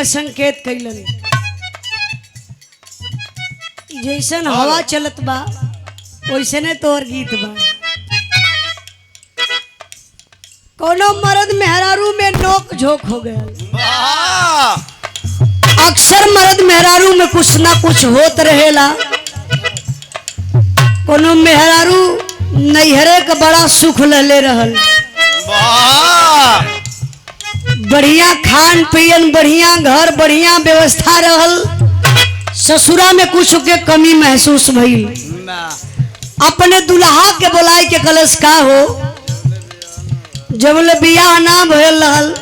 का संकेत कैलन जैसन हवा चलत बा वैसने तोहर गीत बा। कोनो मर्द मेहरारू में नोक झोंक हो गया। अक्सर मर्द मेहरारू में कुछ ना कुछ होत रहेला। कोनो मेहरारू नैहरे का बड़ा सुख ले रहल, बढ़िया खान पियन, बढ़िया घर, बढ़िया व्यवस्था रहल। ससुरा में कुछ के कमी महसूस भइल। अपने दुल्हा के बुलाए के कलश का हो जब ले बियाह ना भइल रहल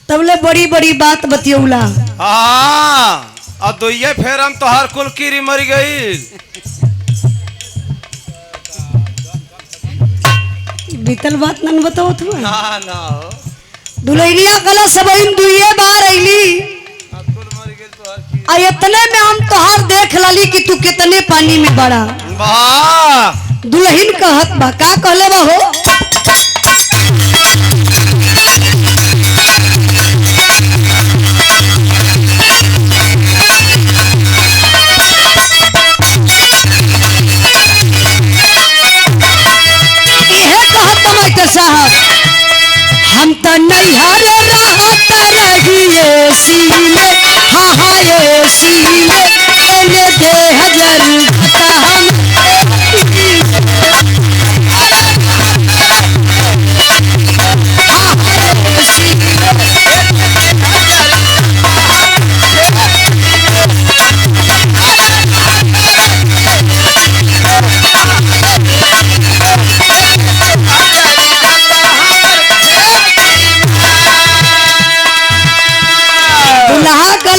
तब ले बड़ी बड़ी बात बतियौला। अब तो ये फेर हम तो हर कुल कीरी मर गई। बीतल बात नन बताओ तू ना ना दुल्हनिया कलश सब इन दुइये बार अइली आ इतने में हम तोहार देख लली कि तू कितने पानी में बड़ा। दुल्हन कहत बा का कहले बा हो साहब हम तो नैहर रहत रहिए सी में, हाँ हाँ ये सी में एने दे हजार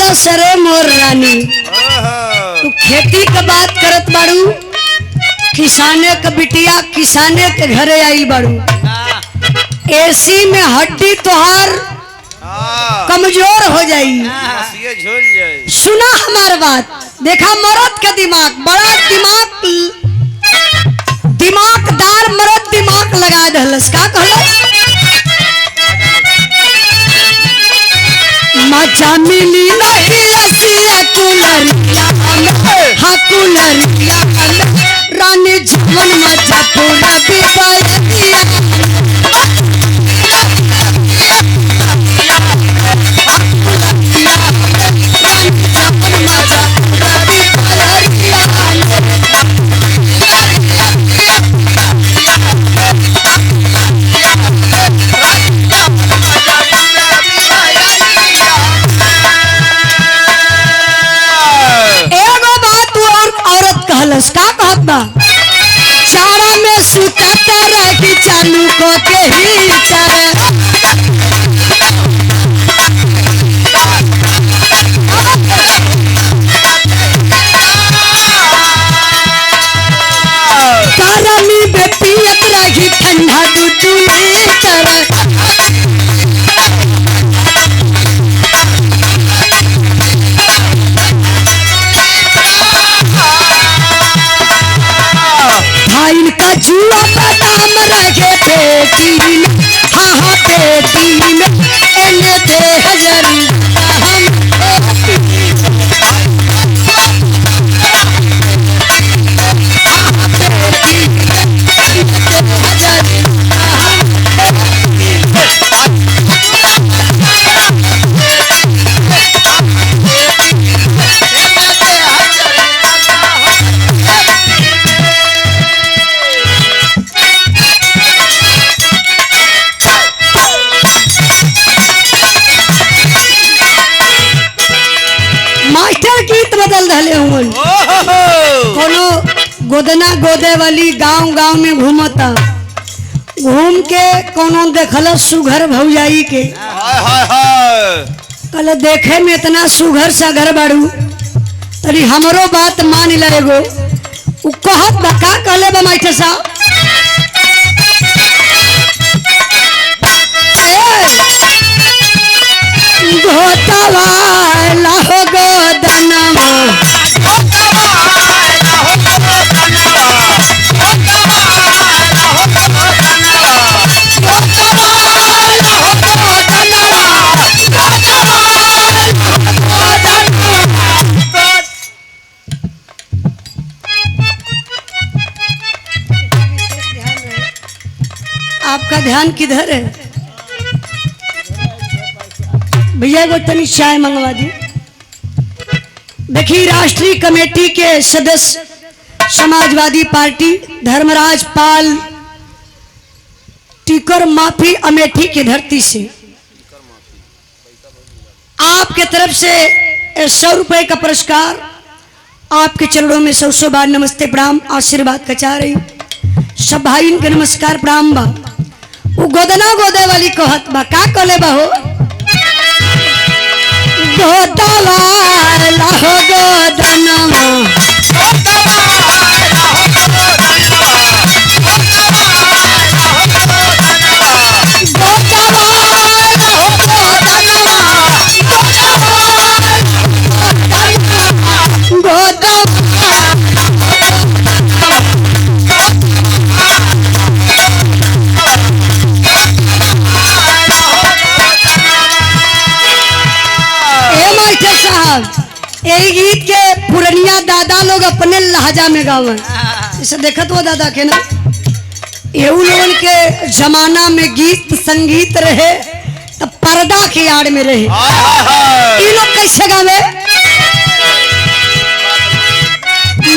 हम सरे मोर रानी तू खेती का बात करत बाड़ू, किसाने का बिटिया किसाने के घरे आई बाड़ू। एसी में हड्डी तोहार कमजोर हो जाई। सुना हमार बात, देखा मर्द का दिमाग बड़ा दिमागदार मर्द दिमाग लगा दहलस। का कहलस मजा मिली नहीं लसिया कुलरिया हाँ कुलरिया रानी जीवन मजा पूरा बिबाइया का कहत बा चारा में सुता रही चालू को के ही चारा गरमी में पियत रही ठंडा दूध लीटर इनका जुआ बादाम रहे पेटी में, हाँ हाँ पेटी में एने दे हजार हम बदल रहे हुन कोनो गोदना गोदे वाली गांव में घूमता घूम के कोनो देखल सुघर भौजाई के कल देखे में इतना सुघर सा घर बाड़ू तरी हमरो बात मान लेगो उ कहत बा का कहले बा माइटे सा घोटावा लाहो गोदनवा ध्यान किधर है? भैया को तनी चाय मंगवा दी। देखिए राष्ट्रीय कमेटी के सदस्य समाजवादी पार्टी धर्मराज पाल टिकर माफी अमेठी की धरती से आपके तरफ से 100 रुपए का पुरस्कार आपके चरणों में 100 बार नमस्ते प्रणाम आशीर्वाद कचा रही। सब भाई इनके नमस्कार प्रणाम बा। वो गोदना गोदे वाली कहत बा का कहले बा हो गोदवाला हो गोदनवा यही गीत के पुरनिया दादा लोग अपने लहजा में गावे। इसे देखत वो दादा के ना एहू लोगन के जमाना में गीत संगीत रहे तो पर्दा की आड़ में रहे। ये लोग कैसे गावे?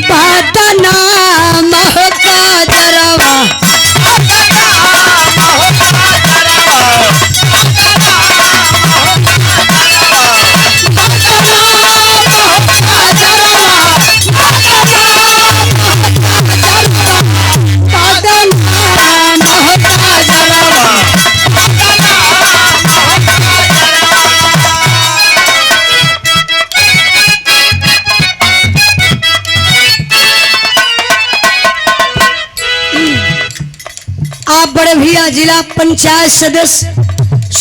बदनाम का जरवा आप बड़े भैया जिला पंचायत सदस्य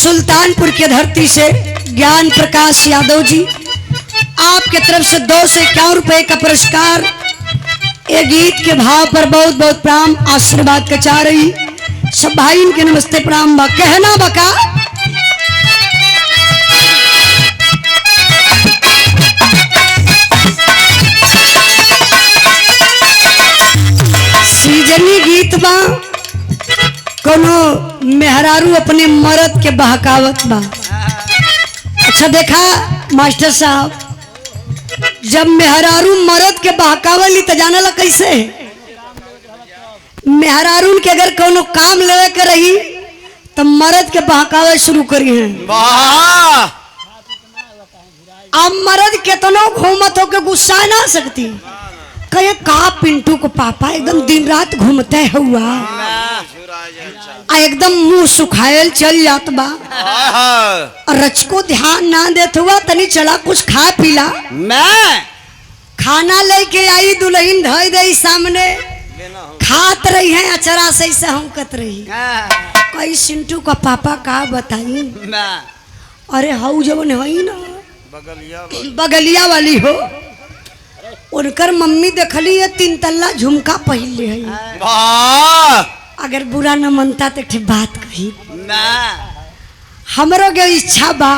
सुल्तानपुर के धरती से ज्ञान प्रकाश यादव जी आपके तरफ से 251 रुपए का पुरस्कार ये गीत के भाव पर बहुत बहुत प्रणाम आशीर्वाद कचा रही। सब भाई इनके नमस्ते प्रणाम बा। कहना बका सीजनी गीत बा कोनो मेहरारू अपने मर्द के बहकावत बा। अच्छा देखा मास्टर साहब जब मेहरारू मर्द के बहकावली तो जानला कैसे मेहरारून के अगर कोनो काम लेवे के रही तो मर्द के बहकावे शुरू करी है। अब मर्द केतनो घूमत हो के गुस्सा ना सकती कहे का पिंटू को पापा एकदम दिन रात घूमते हुआ एकदम मुंह सुखायल चल जात बा रच को ध्यान ना देत हुआ तनी चला कुछ खा पीला। मैं खाना लेके आई दुल्हन धोई दे सामने खात रही है अचरा से सहमकत रही कई सिंटू का पापा का बताई अरे हाउ जवन है ना बगलिया वाली हो उनकर मम्मी देखली है 3 तल्ला झुमका पहले है। अगर बुरा न मनता तो ठीक बात कही हमरो के इच्छा बा।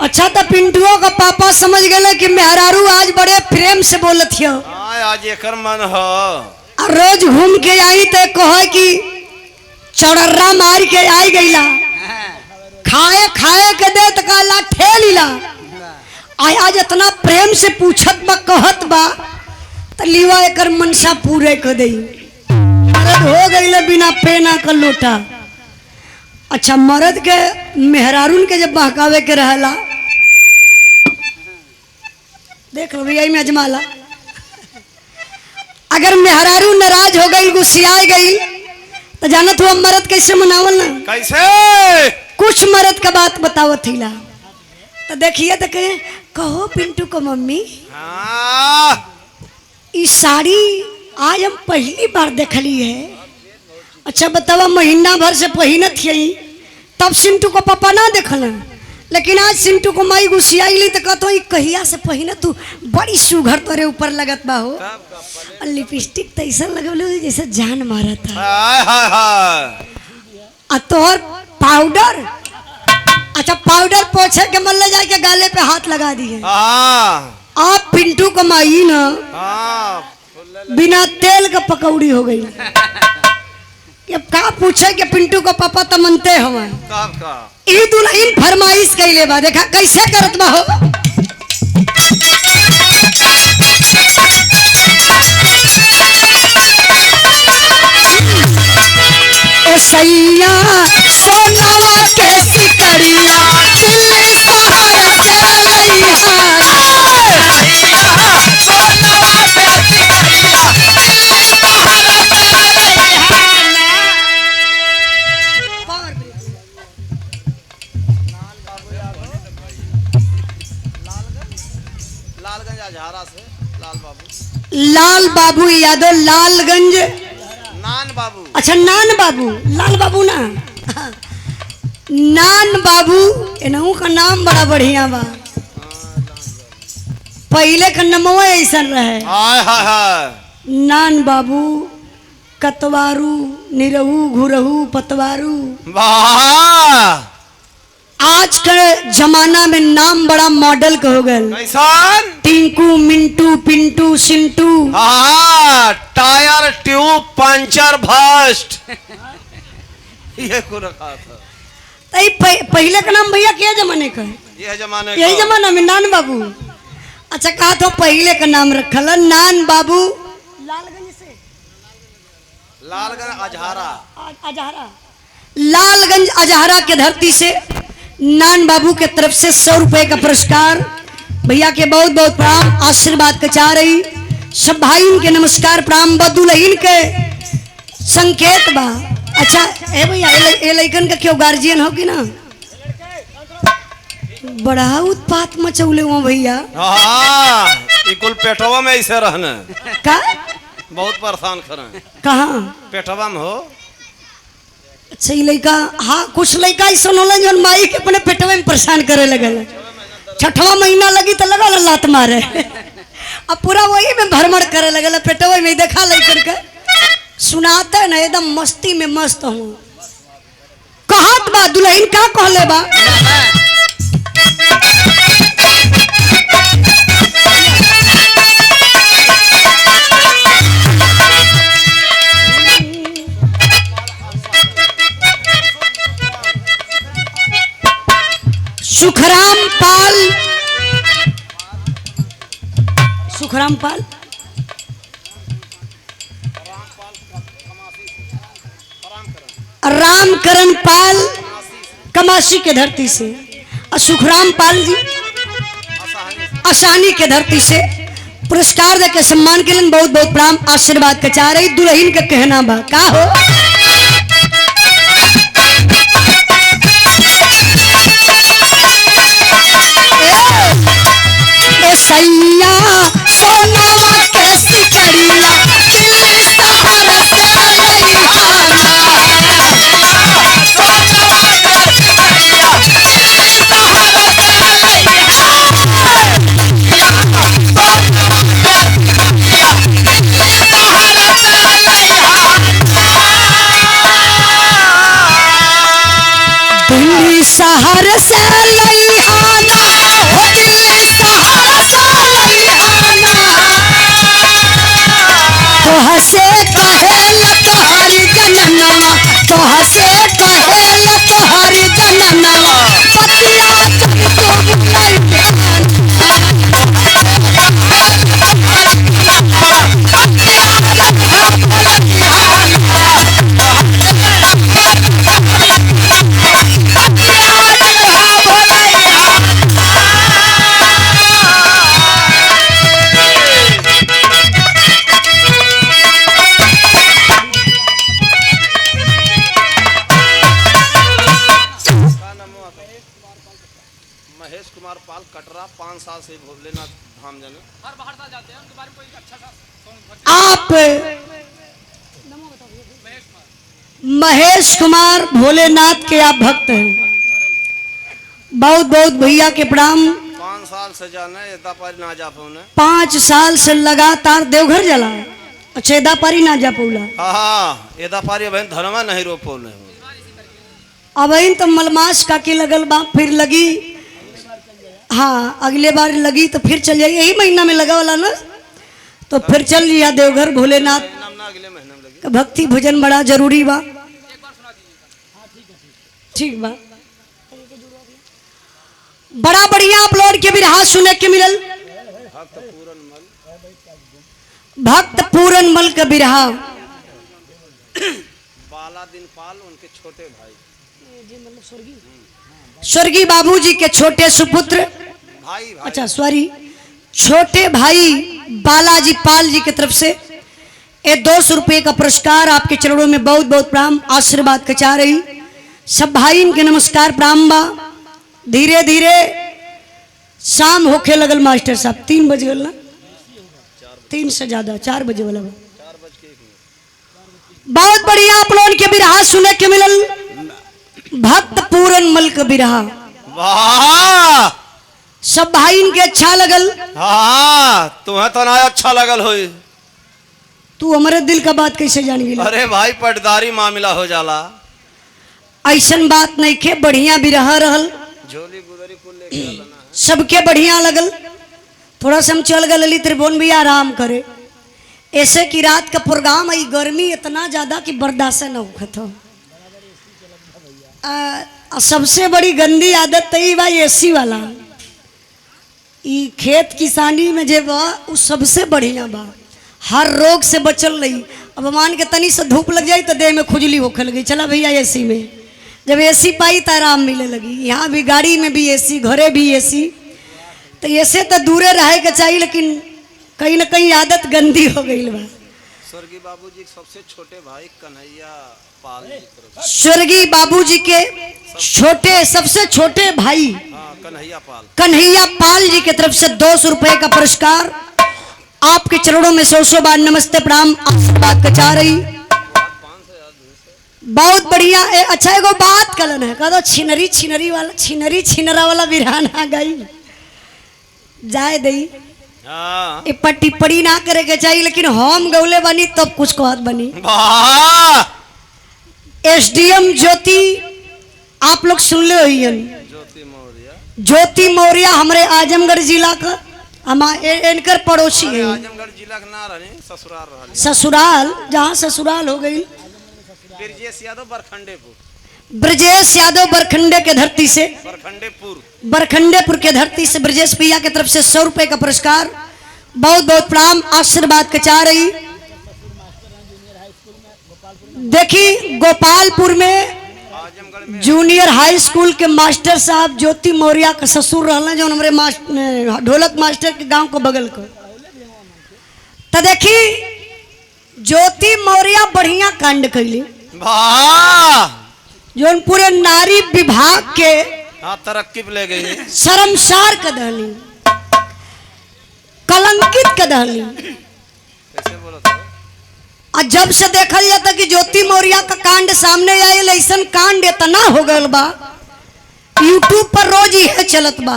अच्छा तो पिंटुओ का पापा समझ गए कि मेहरारू आज बड़े प्रेम से बोलत हो आज एकर मन हो रोज घूम के आई तो कहे कि चौड़र्रा मार के आई गईला खाए खाए के दे तो कहला ठेलीला आज इतना प्रेम से पूछत बा कहत बा तो लीवा एकर मनसा पूरे कर दई मर्द हो गई बिना पेना का लोटा। अच्छा मर्द के मेहरारून के जब बहकावे के रहला देख लो भैया में अजमाला अगर मेहरारू नाराज हो गई गुस्सिया गई तो जानत हुआ मर्द कैसे मनावल ना कैसे कुछ मर्द का बात बतावत हिला तो देखिए तो कहो पिंटू को मम्मी इस साड़ी आज हम पहली बार देखली है। अच्छा बतावा महीना भर से पहिनत थी तब सिंटू को पापा ना देखल लेकिन आज सिंटू को माई गुस्सियाली तो कहतो कहिया से पहिना तू बड़ी सुघर तोरे ऊपर लगत बा हो और लिपस्टिक तो ऐसा लगल जैसे जान मारा था और तोहर पाउडर अच्छा पाउडर पोछे के मन ले जाके गाले पे हाथ लगा दिए आप पिंटू को माई ना बिना तेल का पकौड़ी हो गई अब का पूछे कि पिंटू को पापा तो मनते हमें तब का ई दुल्हन फरमाइश कैले बा देखा कैसे करत बा हो ओ सैया सोनावा के सिकड़िया दिल्ली शहर से लालगंज अजहारा से लाल बाबू लाल बाबू यादव लालगंज नान बाबू अच्छा नान बाबू लाल बाबू ना नान बाबू इनहू का नाम बड़ा बढ़िया बा पहले का नमवा ऐसा रहे हाय हाय हाय नान बाबू कतवारू निरहू घुरहू पतवारू वाह आज के जमाना में नाम बड़ा मॉडल का हो गए कैसन टिंकू मिंटू पिंटू सिंटू हाँ टायर ट्यूब पंचर भस्ट ये को रखा था तई पहले का नाम भैया क्या जमाने का है ये जमाने यही का जमाना में नान बाबू अच्छा कहा तो पहले का नाम रखल है नान बाबू लालगंज से लालगंज अजहारा अजहरा लालगंज अजहरा के धरती से नान बाबू के तरफ से 100 रुपए का पुरस्कार भैया के बहुत बहुत प्रणाम आशीर्वाद के चाह रही सब भाई के नमस्कार प्रणाम बदुलहीन के संकेत बा अच्छा ए भैया ए लइकन का क्यों गार्जियन हो कि ना बड़ा उत्पात मचौले हुआ भैया हाँ ये कुल पेटवा में ऐसे रहने का बहुत परेशान करे कहाँ पेटवा में हो अच्छा ये लड़का हाँ कुछ लड़का ऐसा होला जो माई के अपने पेटवे में परेशान करे लगल छठवा महीना लगी तो लगल लात मारे अब पूरा वही में भ्रमण करे लगल पेटवे में देखा लड़कर के सुनाते ना एकदम मस्ती में मस्त हूँ कहत बा दुल्हन का कहले बा सुखराम पाल सुखराम पाल रामकरण पाल कमासी के धरती से और सुखराम पाल जी आसानी के धरती से पुरस्कार देके सम्मान के लिए बहुत बहुत प्रणाम आशीर्वाद के चाह रही दुल्हन का कहना बा का हो सैया सोनावा के सिकड़िया दिल्ली शहर से दिल्ली शहर से लइहाना हो दिल्ली शहर से लइहाना तो हसे कहेल तोहरी जननवा तो हसे कहेल तोहरी जननवा पतिया तुम महेश कुमार पाल कटरा 5 साल से भोलेनाथ धाम जाने हर बाहर साल जाते हैं उनके बारे में कोई अच्छा सा आप महेश कुमार भोलेनाथ के आप भक्त हैं बहुत बहुत भैया के प्रणाम 5 साल से जाने एदा पारी ना जा पाउने 5 साल से लगातार देवघर जला अच्छा एदा पारी ना जा पौला हाँ एदा पारी अब धर्मा नहीं रो पौने अब तो मलमास काके लगल बा फिर लगी हाँ अगले बार लगी तो फिर चल जाइए यही महीना में लगा वाला ना तो फिर चल लिया देवघर भोलेनाथ अगले महीने में लगी भक्ति भजन बड़ा जरूरी बा ठीक बा। बड़ा बढ़िया आप लोग के बिरहा सुने के मिलल। भक्त पूरन मल का बिरहा। बाला दिन पाल उनके छोटे भाई, स्वर्गीय बाबूजी के छोटे सुपुत्र, भाई अच्छा सॉरी, छोटे भाई बालाजी पाल जी की तरफ से ये 200 रुपये का पुरस्कार आपके चरणों में बहुत बहुत प्रणाम आशीर्वाद के चाह रही। सब भाई इनके नमस्कार प्रणाम बा। धीरे धीरे शाम होके लगल मास्टर साहब, 3 बज गल ना, 3 से ज्यादा 4 बजे वाला बा। बहुत बढ़िया आप लोगों के बिरहा सुने के मिलल। भक्त पूरन मल का बिरहा। वाह, सब भाई इनके अच्छा लगल। हाँ तुम्हें तो ना अच्छा लगल होई। तू हमारे दिल का बात कैसे जान गई? अरे भाई पटदारी मामला हो जाला। ऐसन बात नहीं के, बढ़िया बिरहा रहल, झोली गुदरी कुल लेके आना है। सबके बढ़िया लगल। थोड़ा सा हम चल गए ललित त्रिभुवन भी आराम करे। ऐसे की रात का प्रोग्राम आई, गर्मी इतना ज्यादा कि बर्दाश्त न होता हो। सबसे बड़ी गंदी आदत तो भाई एसी वाला। ई खेत किसानी में जे बा उ सबसे बढ़िया बा, हर रोग से बचल रही। अब मान के तनी से धूप लग जाई तो देह में खुजली होखे लगी, चला भैया एसी में। जब एसी पाई तो आराम मिले लगी। यहाँ भी गाड़ी में भी एसी, घरे भी एसी। तो ऐसे तो दूरे रहे के चाहिए, लेकिन कहीं ना कहीं आदत गंदी हो गई बा। स्वर्गीय बाबूजी के सबसे छोटे भाई कन्हैया पाल जी की तरफ से। स्वर्गीय बाबूजी के छोटे सबसे छोटे भाई हाँ, कन्हैया पाल जी की तरफ से 200 रुपये का पुरस्कार आपके चरणों में 100 बार नमस्ते प्रणाम आशीर्वाद का चाह रही। बहुत बढ़िया। अच्छा एगो बात कलन है, कह दो छिनरी छिनरी वाला, छिनरी छिनरा वाला बिरहान आ गई जाए दई। हाँ। ए पट्टी पड़ी ना करे के चाहिए, लेकिन हम गौले बनी तब कुछ कहत बनी। एसडीएम ज्योति आप लोग सुन ले हुई, ज्योति मौर्य हमारे आजमगढ़ जिला का, हमारे इनकर पड़ोसी है। आजमगढ़ जिला का ना रहे, ससुराल रहे। ससुराल, जहाँ ससुराल हो गई ब्रजेश यादव बरखंडेपुर। ब्रजेश यादव बरखंडे के धरती से, बरखंडेपुर के धरती से ब्रजेश भैया की तरफ से 100 रुपये का पुरस्कार बहुत बहुत प्रणाम आशीर्वाद के चाह रही। देखी गोपालपुर में जूनियर हाई स्कूल के मास्टर साहब ज्योति मौर्य का ससुर रहना, जो हमारे ढोलक मास्टर के गांव को बगल को। तो देखी ज्योति मौर्य बढ़िया कांड कैली, जो पूरे नारी विभाग के तरक्की ले गई, शर्मसार कर दहली, कलंकित कर दहली। और जब से देखल जाता कि ज्योति मौर्य का कांड सामने आये, ऐसा कांड इतना हो गल बा, यूट्यूब पर रोज ही चलत बा।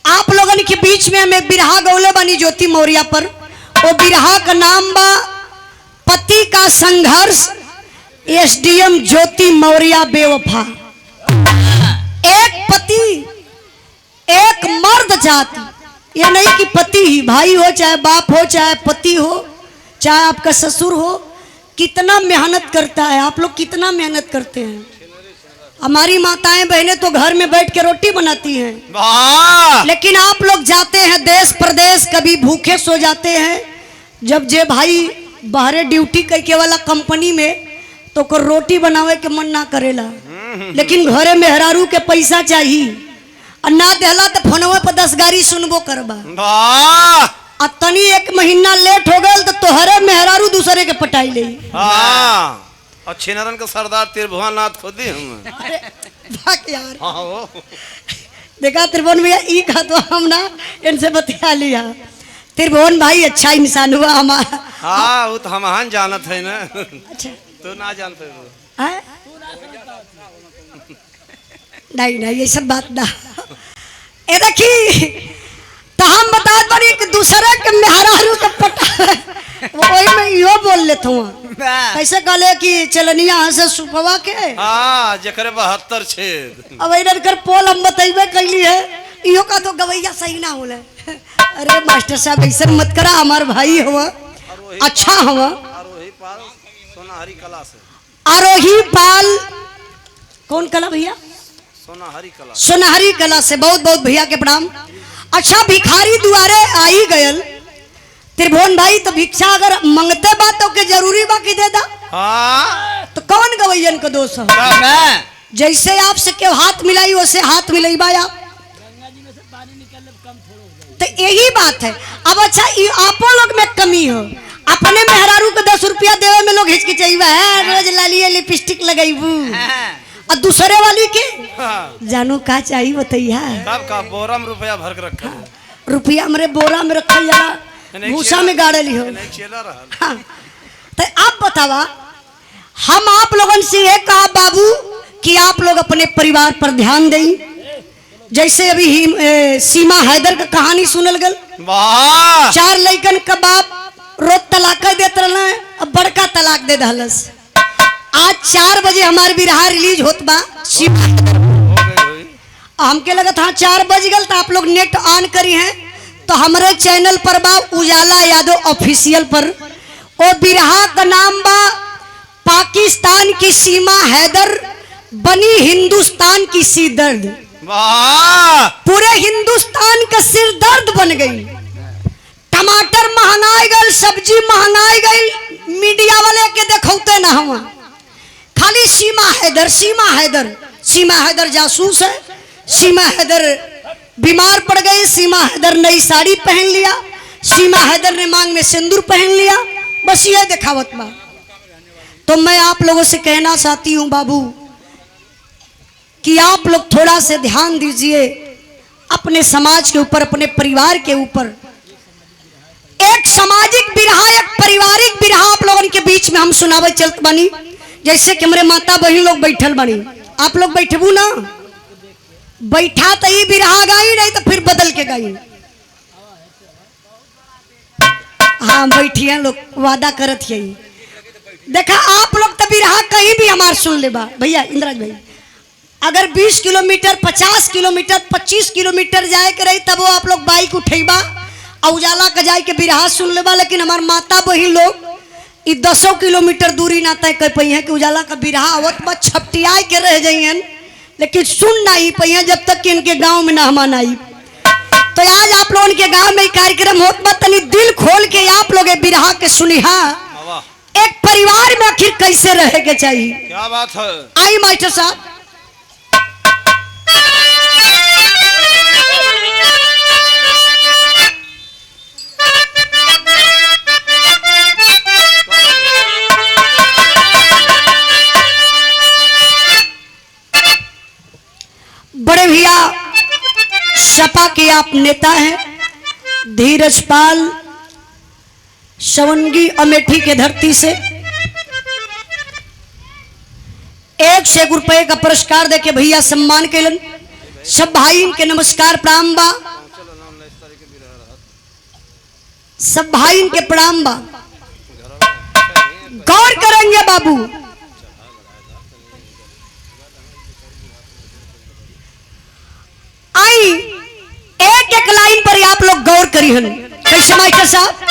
आप लोगन के बीच में हमें बिरहा गौले बनी ज्योति मौर्य पर। वो बिरहा का नाम बा पति का संघर्ष, एसडीएम ज्योति मौर्य बेवफा। एक पति, एक मर्द जाति, ये नहीं कि पति ही भाई हो, चाहे बाप हो, चाहे पति हो, चाहे आपका ससुर हो, कितना मेहनत करता है। आप लोग कितना मेहनत करते हैं। हमारी माताएं बहनें तो घर में बैठ के रोटी बनाती हैं, लेकिन आप लोग जाते हैं देश प्रदेश, कभी भूखे सो जाते हैं। जब जे भाई बाहरे ड्यूटी करके वाला कंपनी में, तो को रोटी बनावे के मन ना करेला, लेकिन घरे में मेहरारू के पैसा चाहिए, और ना देला तो फोनवे पर 10 गाड़ी सुनबो करबा। आ तनी 1 महीना लेट हो गल तो तोहरे मेहरारू दूसरे के पटाई ले। और छिनरन का सरदार त्रिभुवन नाथ खुद ही हम। अरे भाग यार। देखा त्रिभुवन भैया, ई का तो हम ना इनसे बतिया लिया। त्रिभुवन भाई अच्छा इंसान हुआ हमारा। हाँ वो तो हम जानत है ना। अच्छा तो ना जानते है? नहीं नहीं ये सब बात ना। ए देखी तो हम बता बड़ी कि दूसरे के मेहरारू के पटा, वही में यो बोल लेता हूँ। कैसे कहले कि चलनिया से सुपवा के, हाँ जकरे 72 छेद। अब इधर कर पोल हम बताइबे कैली है, इहो का तो गवैया सही ना होले। अरे मास्टर साहब ऐसे मत करा, हमार भाई हुआ, अच्छा हुआ। सोनाहरी कला से आरोही पाल कौन कला भैया? सोनाहरी कला। सोनाहरी कला से बहुत बहुत भैया के प्रणाम। अच्छा, भिखारी दुआरे आई गयल त्रिभुवन भाई, तो भिक्षा अगर मंगते बा तो के जरूरी बा कि दे दा? हाँ। तो कौन गवैयन को दोष हो? जैसे आपसे क्यों हाथ मिलाई वैसे हाथ मिलाई बा आप। तो यही बात है। अब अच्छा, आपो लोग में कमी हो, अपने मेहरारू को 10 रुपया देवे में लोग हिचकिचाइबा है, रोज लालिए लिपस्टिक लगाइबू, और दूसरे वाली के जानू का चाहिए बताइया। सबका बोरा में रुपया भर के रखा है। रुपया हमरे बोरा में रखल जाला, भूसा में गाड़े ली हो। हाँ। तो आप बतावा, हम आप लोगन से ये कहा बाबू कि आप लोग अपने परिवार पर ध्यान दें। जैसे अभी सीमा हैदर का कहानी सुनल गल, 4 लड़कन का बाप रोज तलाक देते रहना, अब बड़का तलाक दे दहलस। आज 4 बजे हमारे बिरहा रिलीज होत बा सीमा हमके लगा था 4 बज गल, तो आप लोग नेट ऑन करी हैं तो हमारे चैनल पर बा उजाला यादव ऑफिशियल पर, और बिरहा का नाम बा पाकिस्तान की सीमा हैदर बनी हिंदुस्तान की सिरदर्द। पूरे हिंदुस्तान का सिर दर्द बन गई। टमाटर महंगाई गई, सब्जी महंगाई गई, मीडिया वाले के देखौते ना हुआ, खाली सीमा हैदर सीमा हैदर। सीमा हैदर जासूस है, सीमा हैदर बीमार पड़ गई, सीमा हैदर नई साड़ी पहन लिया, सीमा हैदर ने मांग में सिंदूर पहन लिया, बस ये दिखावत बा। तो मैं आप लोगों से कहना चाहती हूँ बाबू कि आप लोग थोड़ा से ध्यान दीजिए अपने समाज के ऊपर, अपने परिवार के ऊपर। एक सामाजिक बिरहा, एक पारिवारिक बिरहा आप लोगों के बीच में हम सुनावे चलत बनी। जैसे कि हमारे माता बहन लोग बैठल बनी, आप लोग बैठबू ना, बैठा तो ये बिरहा गाई, नहीं तो फिर बदल के गाई। हाँ बैठिए लोग, वादा करत यही। देखा आप लोग तो बिरहा कहीं भी हमार सुन ले बा भैया इंद्राज भाई, अगर 20 किलोमीटर 50 किलोमीटर 25 किलोमीटर जाए के रही तब वो आप लोग बाइक उठेबा और उजाला का जाए के बिरहा सुन लेबा। लेकिन हमार माता बहन लोग 10 किलोमीटर दूरी ना तय कर पाई है कि उजाला का बिरहा आवत बा, छपटिया के रह जाइयन, लेकिन सुन नहीं पाई है जब तक कि इनके गांव में मेहमान आई। तो आज आप लोगों के गांव में कार्यक्रम होत बा, तनी दिल खोल के आप लोग बिरहा के सुनिहा। एक परिवार में आखिर कैसे रहे के चाहिए, क्या बात है। आई मास्टर साहब, बड़े भैया सपा के आप नेता हैं, धीरज पाल सवंगी अमेठी के धरती से 1 रुपए का पुरस्कार देके भैया सम्मान कैलन। सब भाई के नमस्कार प्रणाम बा, सब भाई के प्रणाम बा। गौर करेंगे बाबू, आई एक एक लाइन पर आप लोग गौर करी हन। कैसे मास्टर साहब,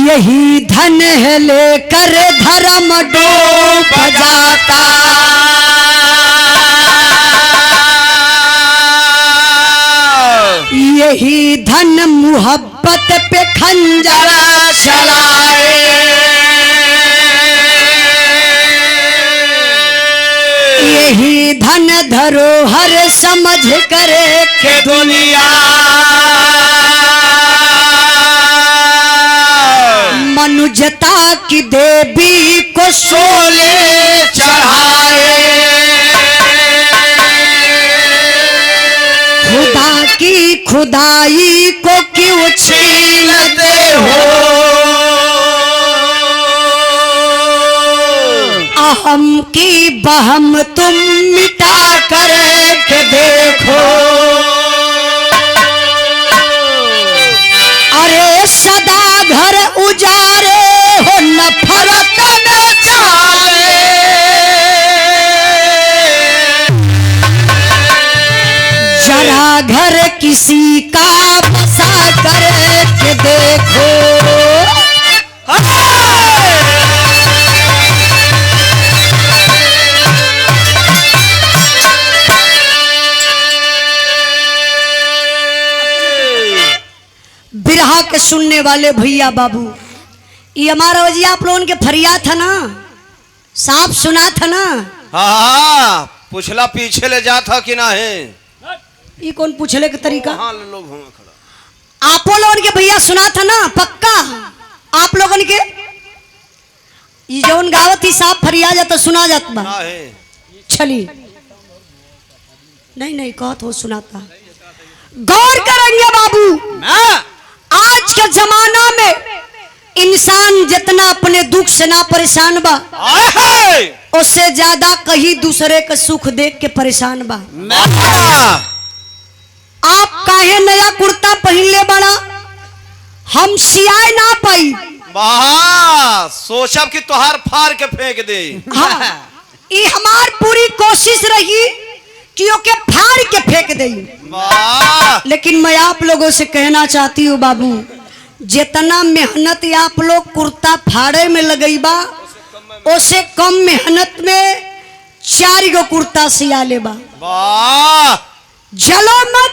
यही धन है लेकर धर्म डूब जाता, यही धन मुहब्बत पे खंजर चलाए, यही धन धरोहर समझ कर के दुनिया मनुजता की देवी को शोले चढ़ाए, खुदा की खुदाई को क्यों छीनते हो, अहम की बहम तुम मिटा कर के देखो, अरे सदा घर उजारे हो न फरक न जाए, किसी का बसा करके देखो। बिरहा के सुनने वाले भैया बाबू, ये हमारा वजी आप लोगों के फरियाद था ना, साफ सुना था ना। हाँ, पुछला पीछे ले जा था कि ना है। ये कौन पूछले के तरीका? हाँ, लोग होंगे खड़ा। आप लोगों के भैया सुना था ना पक्का? आप लोगों के ये जौन गावत ही साफ फरियाद जाता सुना जात बा। ना है। चली नहीं नहीं कहत हो सुनाता। गौर करेंगे बाबू, आज के जमाना में इंसान जितना अपने दुख से ना परेशान बा, उससे ज्यादा कहीं दूसरे का सुख देख के परेशान बा। आप काहे नया कुर्ता पहन ले बड़ा, हम सियाए ना पाई। वाह, सोचब कि तोहार फाड़ के फेंक दे। हाँ, ये हमार पूरी कोशिश रही कि ओके फाड़ के फेंक दे। वाह, लेकिन मैं आप लोगों से कहना चाहती हूँ बाबू, जितना मेहनत आप लोग कुर्ता फाड़े में लगेबा, उसे कम मेहनत में 4 गो कुर्ता सिया लेबा। वाह, जलो मत,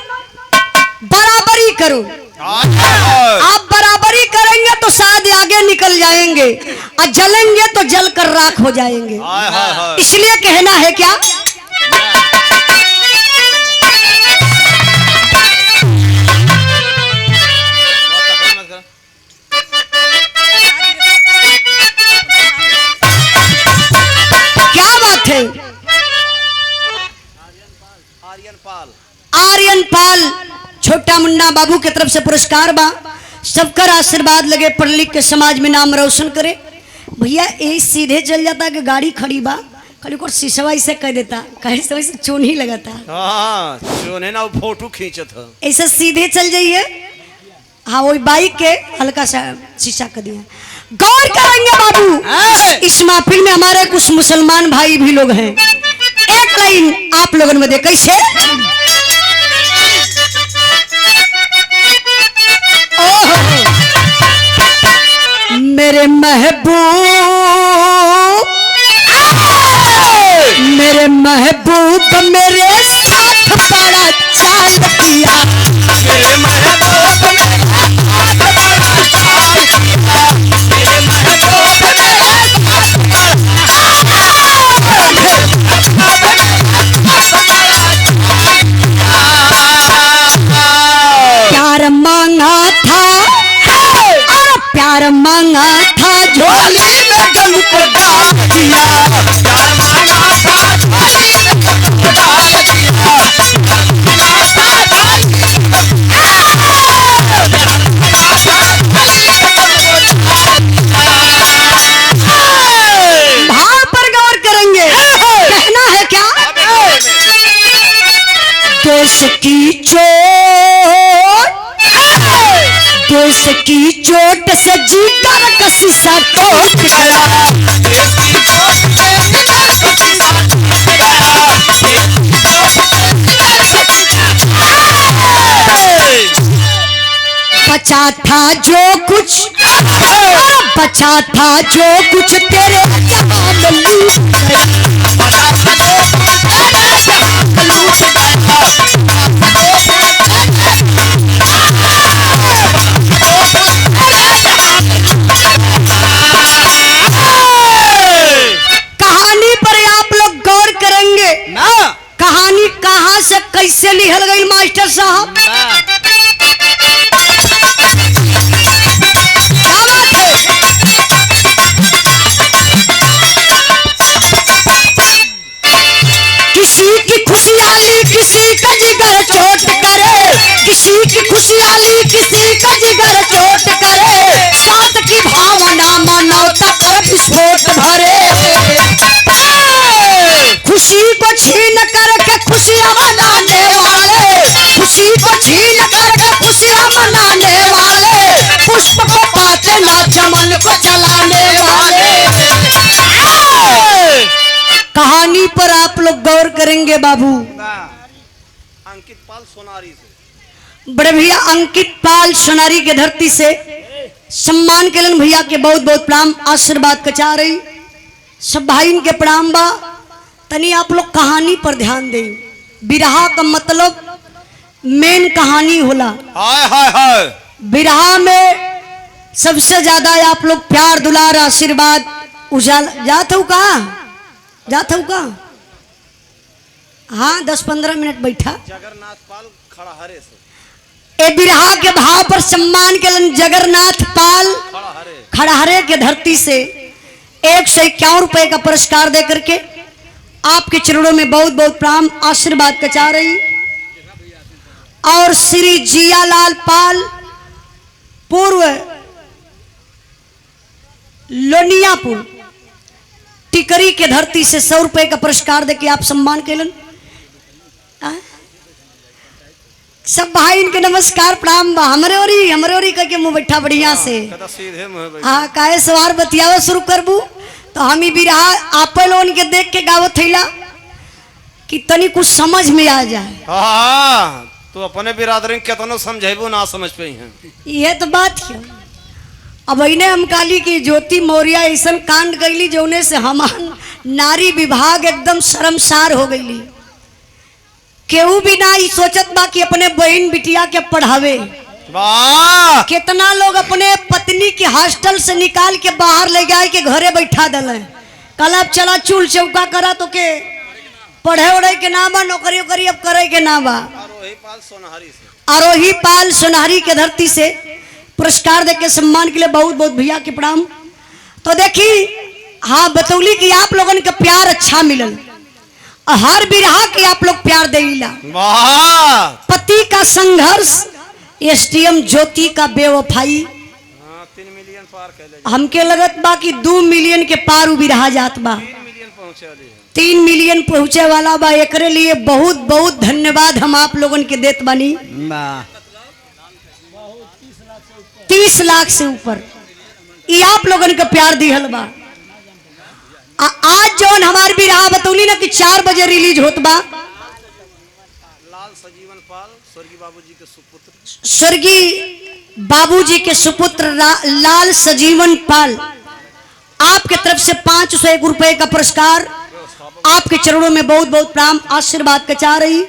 बराबरी करो। आप बराबरी करेंगे तो शायद आगे निकल जाएंगे, और जलेंगे तो जल कर राख हो जाएंगे। इसलिए कहना है क्या, क्या बात है? आर्यन पाल छोटा मुन्ना बाबू की तरफ से पुरस्कार बा। सबका आशीर्वाद लगे, पढ़ लिख के समाज में नाम रोशन करे। भैया ये सीधे चल जाता कि गाड़ी खड़ी बा, खाली को शीशवा ऐसे कह देता, कहे से चोन ही लगाता। हाँ, चोने ना फोटो खींचत है। ऐसा सीधे चल जाइए। हाँ, वही बाइक के हल्का सा शीशा कर दिया। गौर करेंगे बाबू, इस महफिल में हमारे कुछ मुसलमान भाई भी लोग हैं। एक लाइन आप लोगों में दे, कैसे? मेरे महबूब, मेरे महबूब मेरे साथ बड़ा चाल किया। मेरे महबूब ने प्यार मांगा था, और प्यार मांगा था, झोली में गम को डाल दिया। प्यार मांगा था, झोली में गम को डाल दिया। भाव पर गौर करेंगे। कहना है क्या, देश की चोट, देश की चोट से जीकर का शीशा टूट गया। देश की चोट से जिगर का शीशा टूट गया। बचा था जो कुछ, बचा था जो कुछ तेरे जहां में लूट गया। बचा था जो कुछ तेरे जहां में लूट कहानी पर आप लोग गौर करेंगे ना, कहानी कहां से कैसे लिखल गई मास्टर साहब। क्या बात है? किसी की खुशहाली किसी का जिगर चोट करे, किसी की खुशहाली किसी का जिगर चोट करे, साथ की भावना मानवता पर विस्फोट भरे। खुशी को छीन करके खुशियां मनाने वाले, खुशी को छीन करके खुशियां मनाने वाले, पुष्प को पाते ना चमन को जलाने वाले। कहानी पर आप लोग गौर करेंगे बाबू। अंकित पाल सोनारी से बड़े भैया अंकित पाल सोनारी के धरती से सम्मान केलन भैया के बहुत बहुत प्रणाम आशीर्वाद कचा रही सब भाई के प्रणाम बा। तनी आप लोग कहानी पर ध्यान दें। बिरहा का मतलब मेन कहानी होला। हाय हाय हाय। बिरहा में सबसे ज्यादा आप लोग प्यार दुलार आशीर्वाद उजाला जात हो का हाँ 10-15 मिनट बैठा। जगन्नाथ पाल खड़ा हरे से ए बिरहा के भाव पर सम्मान केलन जगन्नाथ पाल खड़ा हरे खड़हरे के धरती से 151 रुपए का पुरस्कार दे करके आपके चरणों में बहुत बहुत प्रणाम आशीर्वाद कचा रही। और श्री जियालाल पाल पूर्व लोनियापुर टिकरी के धरती से 100 रुपए का पुरस्कार देके आप सम्मान केलन। सब भाई इनके नमस्कार प्रणाम बा। हमरे ओरी कह के मुंह बैठा बढ़िया से कदा सीधे मुंह बैठ। हाँ काहे सवार बतियावा शुरू करबू तो हम ही बिरहा आपे लोन के देख के गावत थैला कि तनी कुछ समझ में आ जाए। हाँ तो अपने बिरादरी केतनो समझेबू ना समझ पे हैं। ये तो बात है। अब इन्हें हम काली की ज्योति मौर्य ऐसा कांड कैली जोने से हमार नारी विभाग एकदम शर्मसार हो गईली। केहू भी ना ही सोचत बा कि अपने बहन बिटिया के पढ़ावे। वाह कितना लोग अपने पत्नी के हॉस्टल से निकाल के बाहर ले जाए के घरे बैठा दल। कल अब चला चूल चौका करा तो के पढ़े उड़े के ना बा नौकरी उकरी अब करे के ना बा। आरोही पाल सोनारी के धरती से पुरस्कार देके सम्मान के लिए बहुत बहुत भैया के प्रणाम। तो देखी हाँ बतौली कि आप लोगों का प्यार अच्छा मिलल। हर बिरहा के आप लोग प्यार देला। पति का संघर्ष एसडीएम ज्योति का बेवफाई 3 मिलियन पार कैले। हमके लगत बा कि 2 मिलियन के पार बिरहा जात बा। 3 मिलियन पहुंचे वाला बा। एकरे लिए बहुत बहुत धन्यवाद हम आप लोगन के देत बानी। 30 लाख से ऊपर ये आप लोगन का प्यार दिहल बा। आज जौन हमार बिरहा बतौली ना कि 4 बजे रिलीज होत बा। लाल सजीवन पाल स्वर्गीय बाबूजी के सुपुत्र स्वर्गीय बाबूजी के सुपुत्र लाल सजीवन पाल आपके तरफ से 501 रुपए का पुरस्कार आपके चरणों में बहुत बहुत प्रणाम आशीर्वाद कचा रही।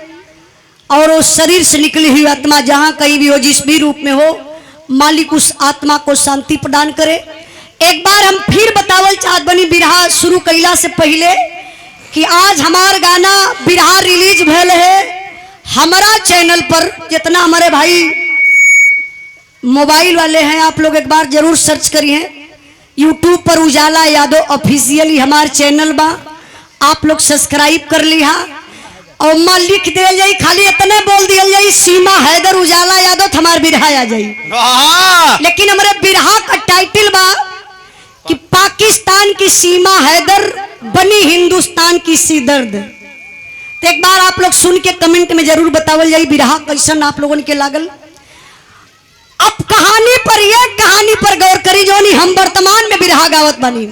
और वो शरीर से निकली हुई आत्मा जहां कहीं भी हो जिस भी रूप में हो मालिक उस आत्मा को शांति प्रदान करे। एक बार हम फिर बतावल चाहत बनी बिरहा शुरू कैला से पहले कि आज हमार गाना बिरहा रिलीज भेल है हमारा चैनल पर। जितना हमारे भाई मोबाइल वाले हैं आप लोग एक बार जरूर सर्च करिए यूट्यूब पर उजाला यादव ऑफिशियली हमार चैनल बा। आप लोग सब्सक्राइब कर लिहा और मां लिख दिया जाई खाली इतने बोल दिया जाई सीमा हैदर उजाला यादव हमार बिरहा आ जाई। लेकिन हमारे बिरहा का टाइटल बा कि पाकिस्तान की सीमा हैदर बनी हिंदुस्तान की सी दर्द। तो एक बार आप लोग सुन के कमेंट में जरूर बतावल जाई बिरहा कैसन आप लोगों के लागल। अब कहानी पर गौर करी जोनी हम वर्तमान में बिरहा गावत बानी।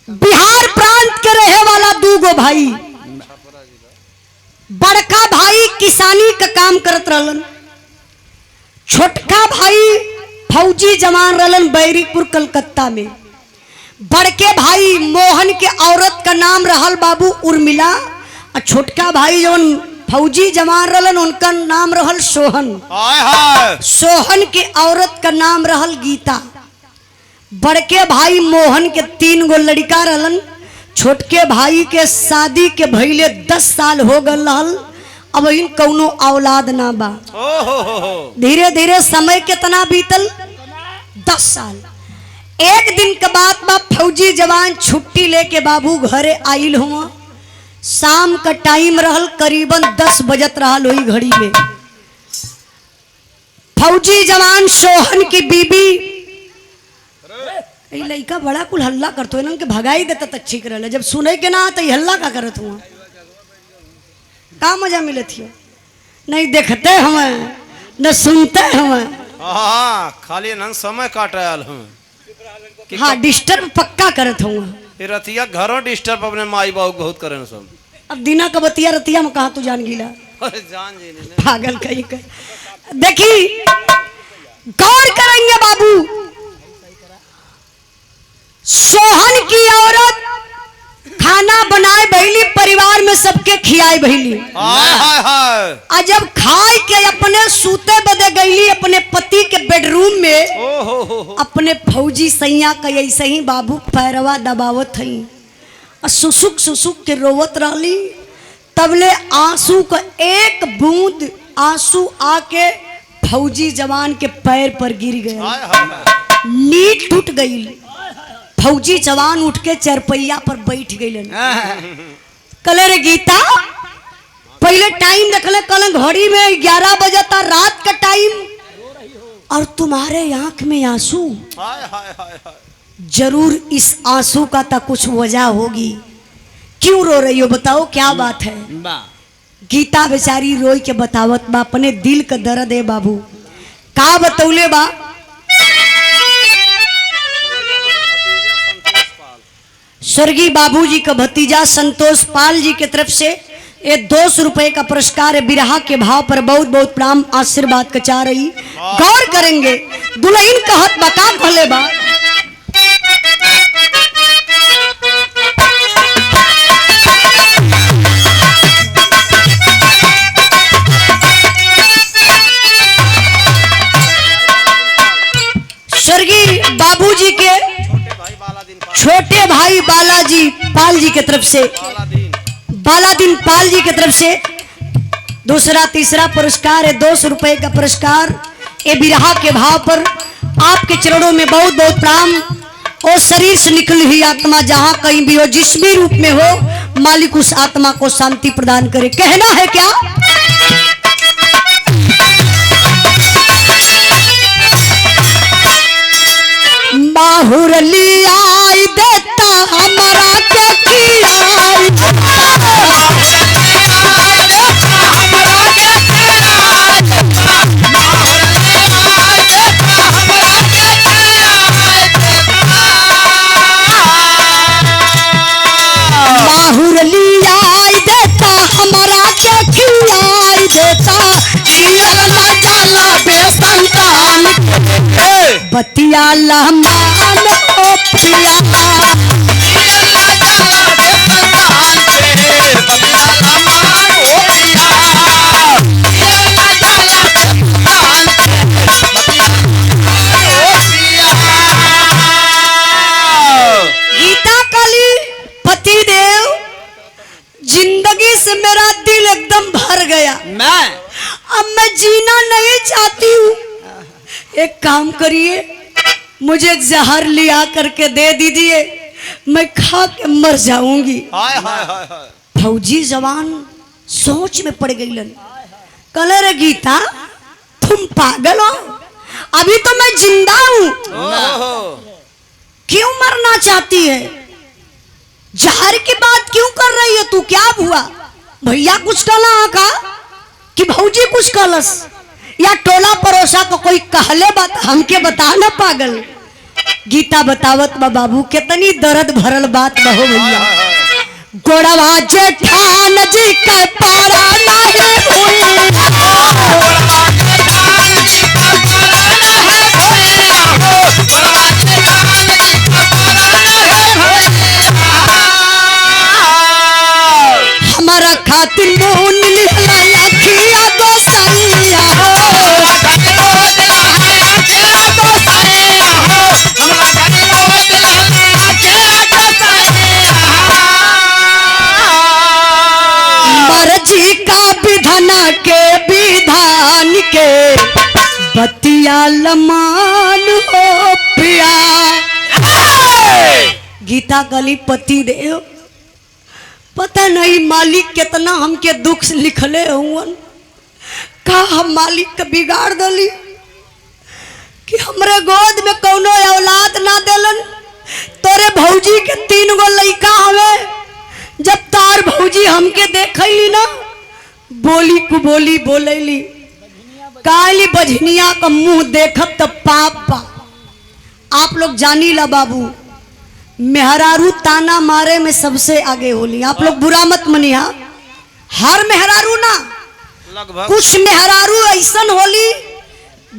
बिहार प्रांत के रहे वाला 2 भाई। बड़का भाई किसानी का काम करत रहलन। छोटका भाई फौजी जवान रहलन बैरिकपुर कलकत्ता में। बड़के भाई मोहन के औरत का नाम रहल बाबू उर्मिला और छोटका भाई जो फौजी जवान रहलन उनका नाम रहल सोहन। सोहन के औरत का नाम रहल गीता। बड़के भाई मोहन के 3 गो लड़का रहलन। छोटके भाई के शादी के भइले 10 साल हो गल रहल। अब इन कौनो औलाद ना बा। धीरे धीरे समय कितना बीतल 10 साल। एक दिन के बाद बा फौजी जवान छुट्टी लेके बाबू घरे आइल हुआ। शाम का टाइम रहल करीबन 10 बजत रहल वही घड़ी में। फौजी जवान सोहन की बीबी लड़का बड़ा कुल हल्ला करते के भगाई देता तक ठीक रहा। जब सुने के ना आता हल्ला का करत हुआ का मजा मिलत है। नहीं देखते हमें न सुनते हमें। खाली न समय काट आयल हूँ। हाँ डिस्टर्ब पक्का करत हुआ। रतिया घरों डिस्टर्ब अपने माई बाबू बहुत करे सब। अब दिना का बतिया रतिया में कहा तू जान गिला। जान जी ने पागल कहीं कहीं। देखी गौर करेंगे बाबू, सोहन की औरत खाना बनाए भैली, परिवार में सबके खियाए भैली। हाय हाय हाय। आ जब खाए के अपने सूते बदे गईली अपने पति के बेडरूम में, ओ हो। अपने अपने फौजी सैया का ऐसे ही बाबू पैरवा दबावत हई और सुसुक सुसुक के रोवत रहली। तबले आंसू का एक बूंद आंसू आके फौजी जवान के पैर पर गिर गए, हाय हाय। नींद टूट गई। फौजी जवान उठ के चरपैया पर बैठ गई। कले रे गीता, पहले टाइम देखले, कल घड़ी में 11 बजता रात का टाइम, और तुम्हारे आंख में आंसू। हाय हाय हाय हाय। जरूर इस आंसू का तो कुछ वजह होगी। क्यों रो रही हो, बताओ क्या बात है। गीता बेचारी रोई के बतावत बा, अपने दिल का दर्द है बाबू। का बतौले बा, स्वर्गीय बाबूजी का भतीजा संतोष पाल जी की तरफ से ये 200 रुपए का पुरस्कार है। बिरहा के भाव पर बहुत बहुत प्रणाम आशीर्वाद का चाह रही। गौर करेंगे दुल्हन का हक बका भले बा। स्वर्गीय बाबूजी के छोटे भाई बालाजी पाल जी की तरफ से, बालादीन पाल जी की तरफ से दूसरा तीसरा पुरस्कार है 200 रुपए का पुरस्कार। ये बिरहा के भाव पर आपके चरणों में बहुत बहुत प्रणाम। और शरीर से निकली हुई आत्मा जहां कहीं भी हो, जिस भी रूप में हो, मालिक उस आत्मा को शांति प्रदान करे। कहना है क्या, माहुर लिया देता हमारा के खियाई माहुर लिया देता हमारा के खियाई देता, ना जाला बेसंतान बतिया लहमान ओ पिया। गीता काली पति देव, जिंदगी से मेरा दिल एकदम भर गया। अब मैं जीना नहीं चाहती हूँ। एक काम करिए, मुझे जहर लिया करके दे दीजिए, मैं खा के मर जाऊंगी। हाय हाय हाय हाय। फौजी जवान सोच में पड़ गई। कले रे गीता, तुम पागल हो, अभी तो मैं जिंदा हूं, क्यों मरना चाहती है? जहर की बात क्यों कर रही है तू? क्या हुआ? भैया कुछ कहला का कि भौजी कुछ कहलस, या टोला पड़ोसा को कोई कहले बात हमके बता ना पागल। गीता बतावत बा बाबू, कितनी दर्द भरल बात बहो भैया। गोड़वा जेठान जी के पारा नहीं हुई, हमारा खातिर नून लिहला अखिया गोसैया मर्जी का विधान के विधान के बतिया लमान हो पिया। गीता गली पति देव, पता नहीं मालिक कितना हमके दुख लिखले हुवन, का हम मालिक के बिगाड़ दली कि हमरे गोद में कौनो औलाद ना देलन। तोरे भौजी के 3 गो लइका हवे, जब तार भौजी हमके देखली ना, बोली को बोली बोलेली, काली बजनिया का मुंह देखब तो पाप बा। आप लोग जानी ला बाबू, मेहरारू ताना मारे में सबसे आगे होली। आप लोग बुरा मत मनिया, हर मेहरारू ना, लगभग कुछ मेहरारू ऐसन होली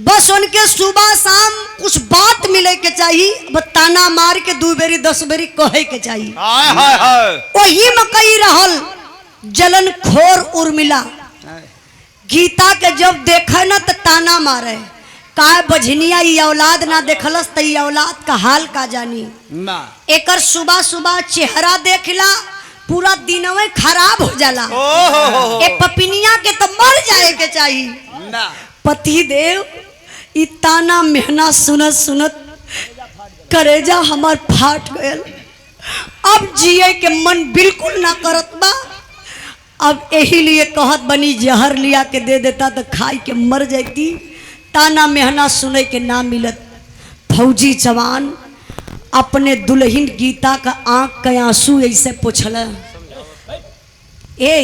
बस उनके सुबह शाम कुछ बात मिले के चाहिए, बस ताना मार के 2 बेरी 10 बेरी कहे के चाहिए। हाय हाय हाय वही में कही रहल जलन खोर उर्मिला गीता के जब देखे न तो ताना मारे का बझनिया ई औलाद ना देखलस त ई औलाद का हाल का जानी ना एकर सुबह सुबह चेहरा देखला पूरा दिनवे खराब हो जाला। ओहो ए पपिनिया के तो मर जाए के चाहिए। ना पति देव ई ताना मेहना सुनत सुनत करेजा हमार फाट गयल। अब जिए के मन बिल्कुल ना करत बा। अब यही लिए कहत बनी जहर लिया के दे देता तो खाई के मर जाती। ताना मेहना सुने के ना मिलत। फौजी जवान अपने दुल्हन गीता का आंख के आंसू ऐसे पूछल ए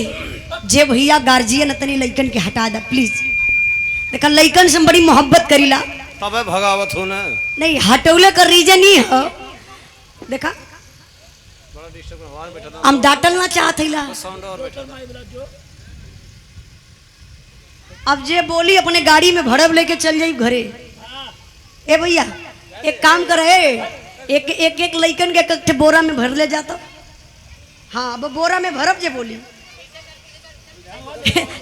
जे भैया गार्जियन तनी लइकन के हटा दा प्लीज। देखा लइकन से हम बड़ी मोहब्बत करीला तबे भगावत हो ना नहीं हटौले का रीजन ही है। देखा बड़ा डिस्टर्ब हवा में बैठा हम डांटल ना चाहत हिला। साउंड और बैठा अब जे बोली अपने गाड़ी में भरब लेके चल जाई घरे। ए भैया एक काम करे एक एक एक लइकन के कट्ठे बोरा में भर ले जाता। हाँ अब बोरा में भरब जे बोली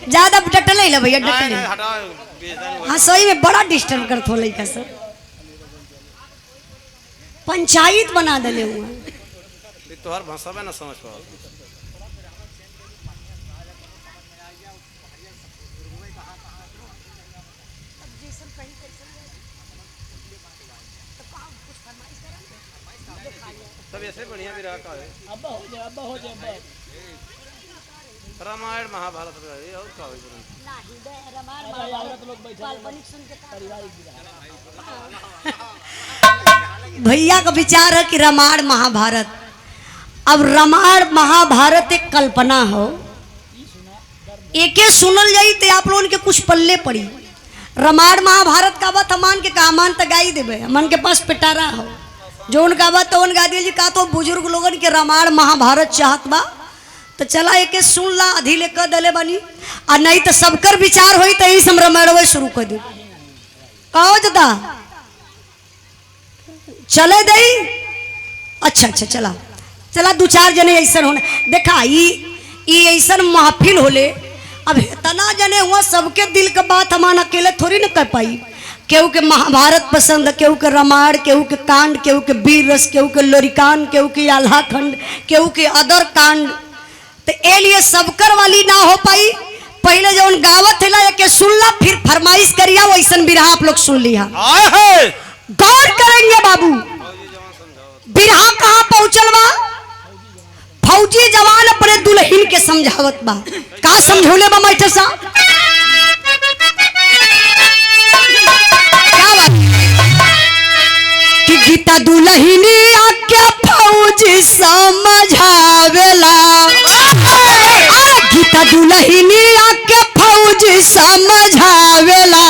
ज्यादा डटले ला भैया नहीं डटले। नहीं हटा बेइज्जती हाँ सही में बड़ा डिस्टर्ब करत हो लइका सब। पंचायत बना दले हुआ तोहर भाषा में ना समझ पाओ। सब ऐसे बढ़िया भी रहा का है अब्बा हो जाए रामायण महाभारत रहे और का होई भैया का विचार है कि रामायण महाभारत। अब रामायण महाभारत एक कल्पना हो एके सुनल जाई तो आप लोगों के कुछ पल्ले पड़ी। रामायण महाभारत का बात हमान के कामान तक गाई देवे हमन के पास पिटारा हो जो उनका बात तो उन गा दिया जी का तो बुजुर्ग लोगन के रामायण महाभारत चाहत बा तो चला एके सुन ला अधीले कर दले बनी और नहीं तो सबकर विचार होई तो यही से हम रामायण शुरू कर दी कहो जदा चले दई। अच्छा अच्छा चला चला 2-4 जने ऐसा होने देखा ई ऐसा महफिल होले। अब इतना जने हुआ सबके दिल का बात हमान अकेले थोड़ी ना कर पाई। केहू के महाभारत पसंद, केहू के रामायण, केहू के कांड, केहू के वीर रस, केहू के लोरिकांड, केहू के आल्हा खंड, केहू के अदर कांड। तो ए लिए सबकर वाली ना हो पाई। पहले जो गावत है के सुनला फिर फरमाइश करिया वैसन बिरहा आप लोग सुन लिया। गौर करेंगे बाबू बिरहा कहाँ पहुंचल बा। फौजी जवान अपने दुल्हन के समझावत बा का समझौले बा मास्टर साहब क्या बात कि गीता दुल्हनी आके फौजी समझावेला। गीता दुल्हनी आके फौजी समझावेला।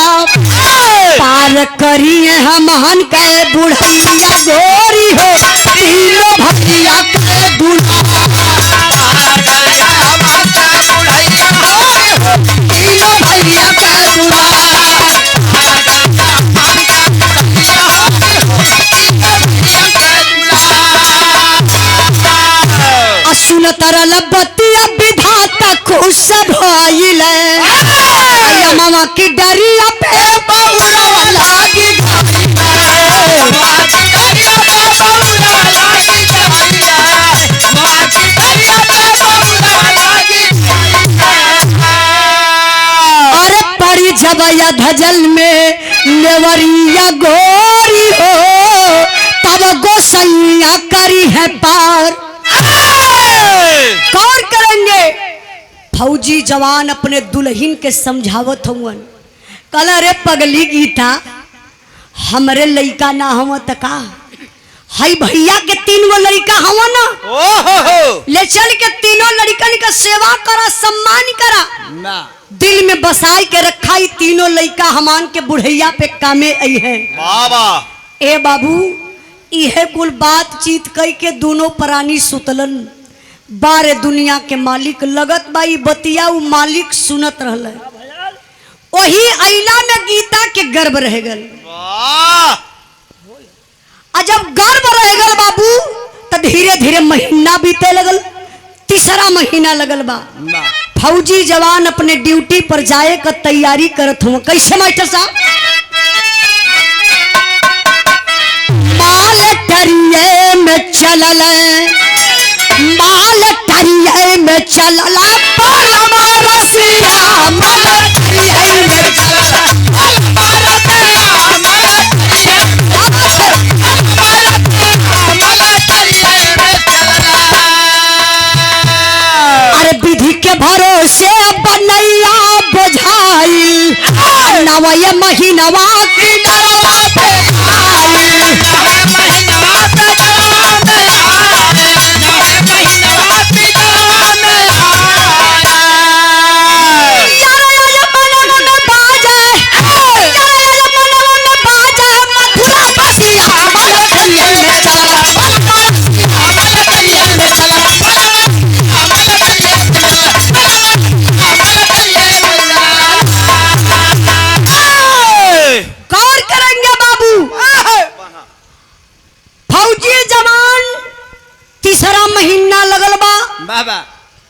पार करिए हमहन के बुढ़ैया गोरी हो तीनों भैया के दूल्हा। तीनों भैया के दूल्हा सुन तरल बतिया विधाता खुश भइल। मामा की डरिया पे बहुरा लागी अरे पड़ी जबया धजल में लेवरिया गोरी हो तब गोसैया करी है पार। कौन करेंगे फौजी जवान अपने दुल्हन के समझावत हुवन कल रे पगली गीता हमरे लइका ना हव त का हई भैया के 3 गो लड़का हव ना ले चल के तीनों लड़कन का सेवा करा सम्मान करा ना दिल में बसाई के रखा। ही तीनों लड़का हमान के बुढ़ैया पे कामे आई है। बाबा ए बाबू इहे कुल बातचीत कई के दोनों प्राणी सुतलन। बारे दुनिया के मालिक लगत बाई बतिया उ मालिक सुनत रहल। वही अइला में गीता के गर्भ रह गल। वाह आ जब गर्भ रह गल बाबू तो धीरे धीरे महीना बीते लगल। तीसरा महीना लगल बा। फौजी जवान अपने ड्यूटी पर जाए का तैयारी करत हुआ। कैसे मास्टर साहब? माल टरिये में चलल, माल टरिये में चलल, परमा रसिया माल टरिये में चलल, अरे विधि के भरोसे बनैया बुझाइल, नवय महीनवा की डरवा पे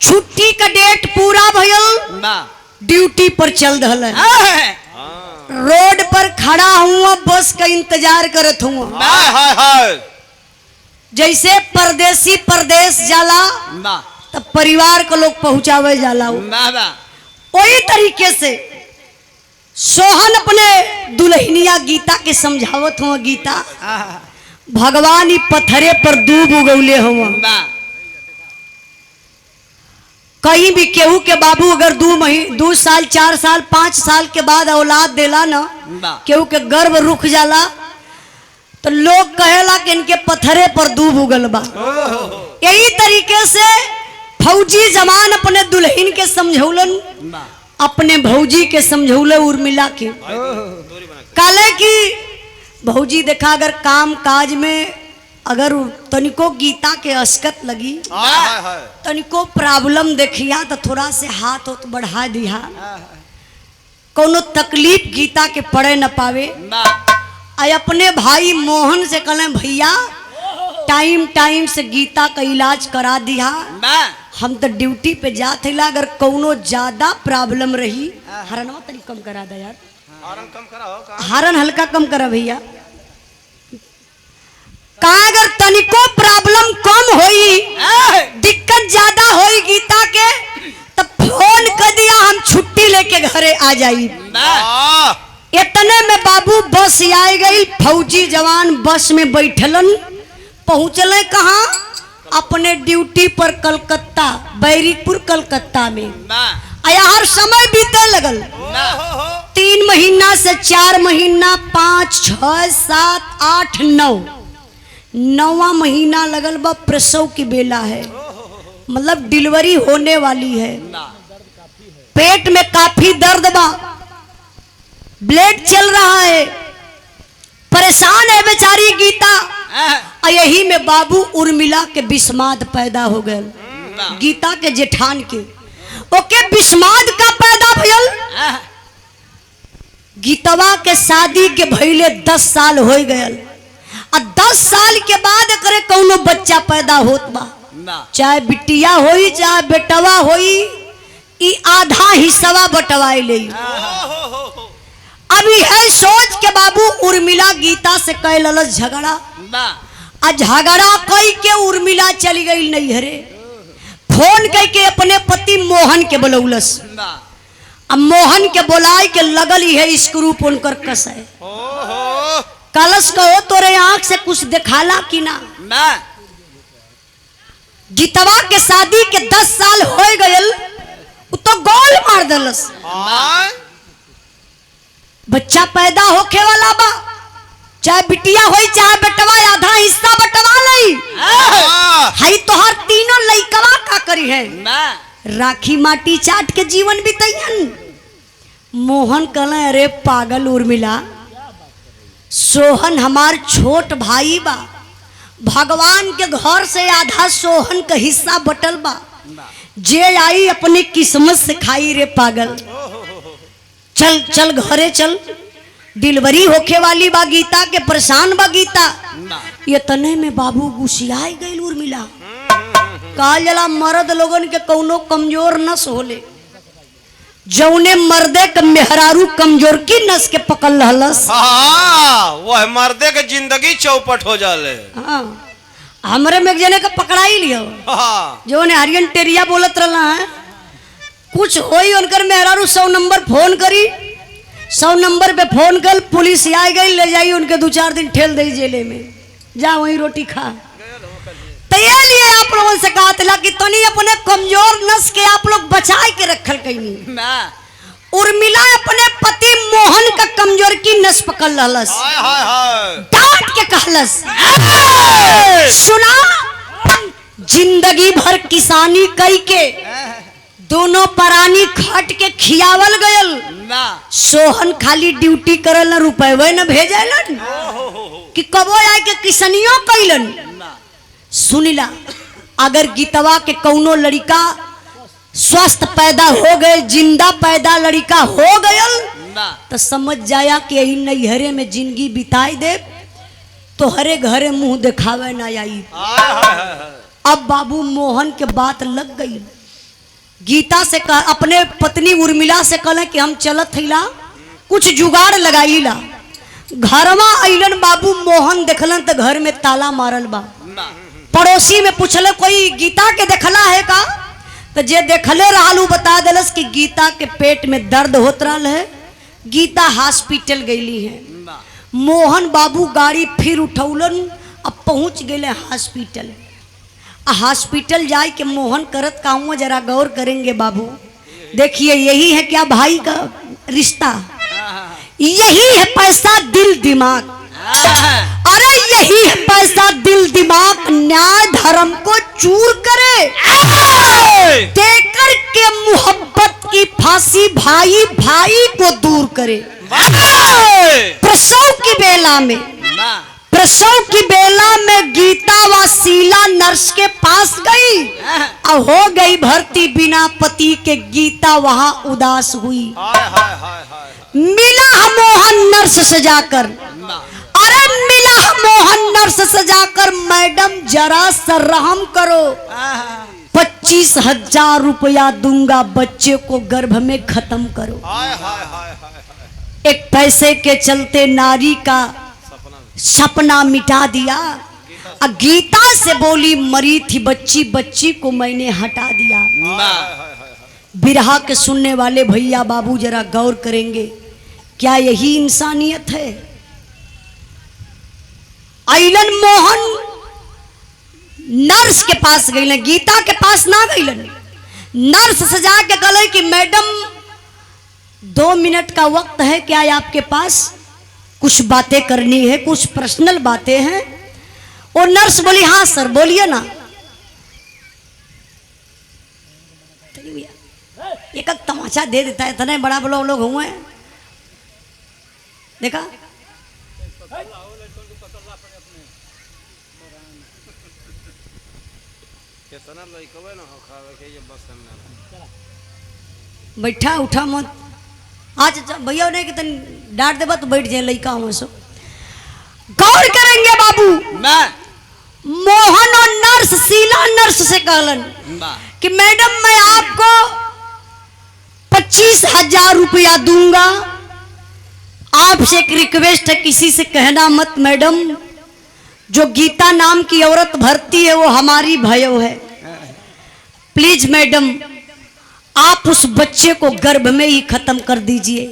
छुट्टी का डेट पूरा भयल, ड्यूटी पर चल दहल। रोड पर खड़ा हुआ बस का इंतजार करत हुआ। जैसे परदेसी परदेश जाला तब परिवार को लोग पहुंचावे जाला, वही तरीके से सोहन अपने दुल्हनिया गीता के समझावत हुआ। गीता भगवान ही पत्थरे पर दूब उगौले हुआ। कहीं भी केहू के बाबू अगर 2 साल 4 साल 5 साल के बाद औलाद देला ना, केहू के गर्भ रुक जाला तो लोग कहेला कि इनके पत्थरे पर दूब उगल बा। यही तरीके से फौजी जवान अपने दुल्हन के समझौलन, अपने भौजी के समझौले उर्मिला के। काले की भौजी देखा अगर काम काज में अगर तनिको गीता के अस्कत लगी, तनिको प्रॉब्लम देखिया तो थोड़ा से हाथ हो तो बढ़ा दिया, कोनो तकलीफ गीता के पड़े न पावे। अपने भाई मोहन से कहले भैया टाइम टाइम से गीता का इलाज करा दिया, हम तो ड्यूटी पे जाते ला, अगर कोनो ज्यादा प्रॉब्लम रही हरनवा तनी कम करा दे यार, हरन हल्का कम करा भैया। कहा अगर तनिको प्रॉब्लम कम होई, दिक्कत ज्यादा होई गीता के, तब फोन कर दिया हम छुट्टी लेके घरे आ जाई। इतने में बाबू बस आई गई। फौजी जवान बस में बैठलन, पहुंचले कहाँ? अपने ड्यूटी पर कलकत्ता, बैरिकपुर कलकत्ता में। हर समय बीते लगल 3 महीना से 4 महीना 5 6 7 8 9 9वां महीना लगल बा। प्रसव की बेला है, मतलब डिलीवरी होने वाली है। पेट में काफी दर्द बा, ब्लड चल रहा है, परेशान है बेचारी गीता। यही में बाबू उर्मिला के बिस्माद पैदा हो गए, गीता के जेठान के। ओके बिस्माद का पैदा भयल। गीतवा के शादी के भइले 10 साल हो गए, और 10 साल के बाद करे कौनो बच्चा पैदा होत बा, चाहे बिटिया होई चाहे बेटवा होई, ई आधा हिस्सा बटवाए ले। अभी है सोच के बाबू उर्मिला गीता से कह ललस झगड़ा, आ झगड़ा कई के उर्मिला चली गई नैहरे। फोन कह के अपने पति मोहन के बुलौलस, अब मोहन के बुलाए के लगल है स्क्रू फोन कर कस है। कलश कहो तोरे आंख से कुछ दिखाला कि ना? गीतवा के शादी के 10 साल हो गए, तो गोल मार दलस। बच्चा पैदा होके वाला बा, चाहे बिटिया होई चाहे बेटवा, आधा हिस्सा बटवा लई। हाई तोहर तीनों लइकवा का करी है, राखी माटी चाट के जीवन बितैयन। मोहन कहले अरे पागल उर्मिला, सोहन हमार छोट भाई बा, भगवान के घर से आधा सोहन का हिस्सा बटल बा, जे आई अपनी किस्मत से खाई रे पागल। चल चल घरे चल, डिलीवरी होखे वाली बा गीता के, परेशान बा गीता। ये तने में बाबू गुस्सियाई गई उर्मिला। कहल जला मर्द लोगन के कौनो कमजोर नस होले, जौने मर्दे के मेहरारू कमजोर की नस के पकड़ लहलस। वह मर्दे के जिंदगी चौपट हो जाले। हाँ, हमरे में एक जने का पकड़ाई लियो, जो ने हरियन टेरिया बोलत रहला है। कुछ होई उनकर मेहरारू 100 नंबर फोन करी, 100 नंबर पे फोन कर, पुलिस आ गई, ले जाई उनके 2-4 दिन ठेल दई जेले में, जा वहीं रोटी खा। तो ये लिए आप लोगों से कहा था कि तनी अपने कमजोर नस के आप लोग बचाए के रखल कहीं। उर्मिला अपने पति मोहन का कमजोर की नस पकड़ लहलस, डांट के कहलस, सुना जिंदगी भर किसानी कई के दोनों परानी खट के खियावल गयल, सोहन खाली ड्यूटी करल न रुपये न भेजलन कि कबो आए के किसनियों कैलन। सुनिला, अगर गीतवा के कौनो लड़का स्वस्थ पैदा हो गए, जिंदा पैदा लड़का हो गयल, तो समझ जाया कि यही नैहरे में जिंदगी बिताई दे, तो हरे घरे मुंह दिखावे ना आई। अब बाबू मोहन के बात लग गई। गीता से कह, अपने पत्नी उर्मिला से कहले कि हम चलत हिला, कुछ जुगाड़ लगाईला। घरवा अइलन बाबू मोहन, देखलन तो घर में ताला मारल बा। पड़ोसी में पूछले कोई गीता के देखला है का, तो जे देखले रहलू बता दिलस कि गीता के पेट में दर्द होत रहल है, गीता हॉस्पिटल गईली है। मोहन बाबू गाड़ी फिर उठौलन, अब पहुंच गए हॉस्पिटल। हॉस्पिटल जाए के मोहन करत कहूँ, जरा गौर करेंगे बाबू, देखिए यही है क्या भाई का रिश्ता, यही है पैसा दिल दिमाग। अरे यही है पैसा दिल दिमाग, न्याय धर्म को चूर करे, देकर के मोहब्बत की फांसी भाई भाई को दूर करे। प्रसव की बेला में, प्रसव की बेला में गीता व शीला नर्स के पास गई, अब हो गई भर्ती बिना पति के। गीता वहां उदास हुई, मिला मोहन नर्स से जाकर, अरे मिला मोहन नर्स से जाकर, मैडम जरा सा रहम करो, 25,000 रुपया दूंगा, बच्चे को गर्भ में खत्म करो। एक पैसे के चलते नारी का सपना मिटा दिया। गीता से बोली मरी थी बच्ची, बच्ची को मैंने हटा दिया। बिरहा के सुनने वाले भैया बाबू जरा गौर करेंगे, क्या यही इंसानियत है? आइलन मोहन नर्स के पास गईलन, गीता के पास ना गईलन। नर्स सजा के कहले कि मैडम 2 मिनट का वक्त है क्या आपके पास, कुछ बातें करनी है, कुछ पर्सनल बातें हैं। और नर्स बोली हाँ सर बोलिए ना। एक तमाचा दे देता है, इतने बड़ा बड़ा लोग हुए देखा। बैठा उठा मत, आज भैया नहीं कि डांट देबा तो बैठ जाए, लड़का हूँ सो। गौर करेंगे बाबू, मोहन और नर्स शीला नर्स से कहलन कि मैडम मैं आपको 25,000 रुपया दूंगा, आपसे एक रिक्वेस्ट है, किसी से कहना मत मैडम, जो गीता नाम की औरत भर्ती है वो हमारी भयो है, प्लीज मैडम आप उस बच्चे को गर्भ में ही खत्म कर दीजिए।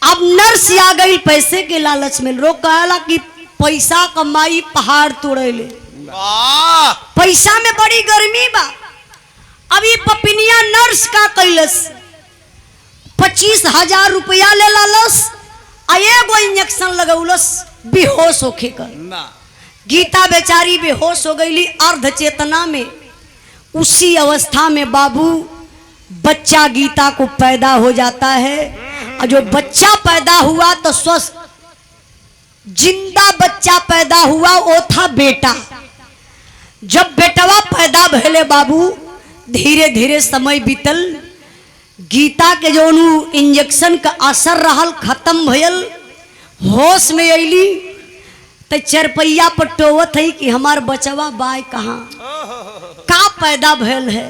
अब नर्स आ गई पैसे के लालच में, लोग कहला कि पैसा कमाई पहाड़ तोड़े ले, पैसा में बड़ी गर्मी बा। अभी पपिनिया नर्स का कैलस 25,000 रुपया ले लालस, एगो इंजेक्शन लगौलस बेहोश होके कर। गीता बेचारी बेहोश हो गई अर्ध चेतना में। उसी अवस्था में बाबू बच्चा गीता को पैदा हो जाता है, और जो बच्चा पैदा हुआ तो स्वस्थ जिंदा बच्चा पैदा हुआ, वो था बेटा। जब बेटवा पैदा भले बाबू, धीरे धीरे समय बीतल, गीता के जो इंजेक्शन का असर रहल खत्म भयल, होश में अली तो चरपैया पर टोवत है कि हमार बचवा बाय कहाँ का पैदा भयल है।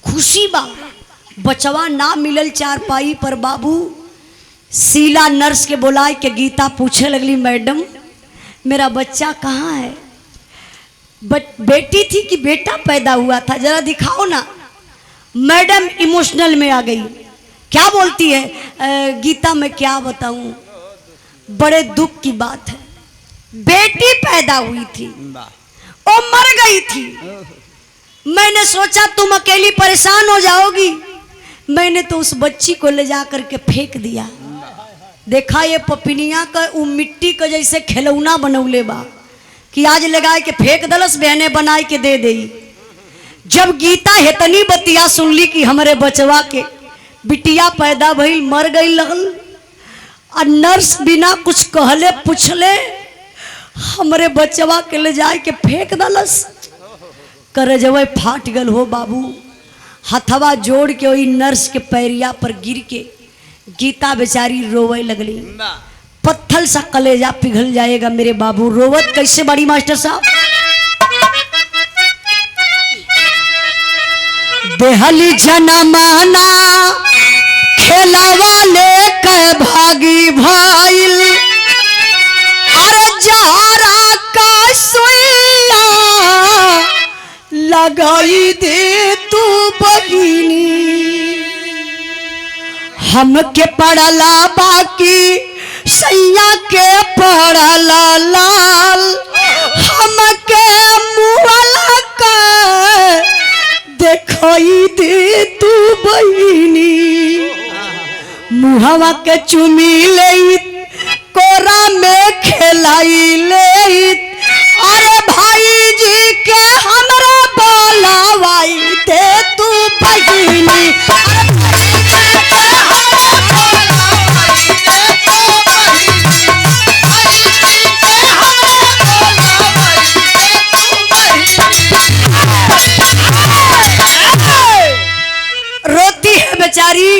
खुशी बा, बचवा ना मिलल चारपाई पर। बाबू शीला नर्स के बुलाए के गीता पूछे लगली, मैडम मेरा बच्चा कहाँ है? बेटी थी कि बेटा पैदा हुआ था, जरा दिखाओ ना। मैडम इमोशनल में आ गई, क्या बोलती है? गीता मैं क्या बताऊं, बड़े दुख की बात है, बेटी पैदा हुई थी और मर गई थी। मैंने सोचा तुम अकेली परेशान हो जाओगी, मैंने तो उस बच्ची को ले जा करके फेंक दिया। देखा ये पपिनिया का वो मिट्टी का जैसे खिलौना बनौले बा कि आज लगाए के फेंक दलस, बहने बनाए के दे दे। जब गीता हेतनी बतिया सुनली कि हमारे बचवा के बिटिया पैदा भइल, मर गई लगल, और नर्स बिना कुछ कहले पूछले हमारे बचवा के ले जाए के फेंक दलस। करजवे फाट गल हो बाबू। हथवा जोड़ के वही नर्स के पैरिया पर गिर के गीता बेचारी रोवे लगली। पत्थर सा कलेजा पिघल जाएगा मेरे बाबू। रोवत कैसे बड़ी मास्टर साहब? देहली जनमाना खेलावा लेके भागी भाईल, अरे जहरा का सुइया लगाई दे तू बहिनी। हमके पड़ला बाकी सैया के पड़ला लाल, हमके मुहला का देखई दे तू बहिनी। मुहवा के चुमी ले कोरा में खेलाई ले, अरे भाई जी के हमरा बोलावाई दे तू बहिनी। रोती है बेचारी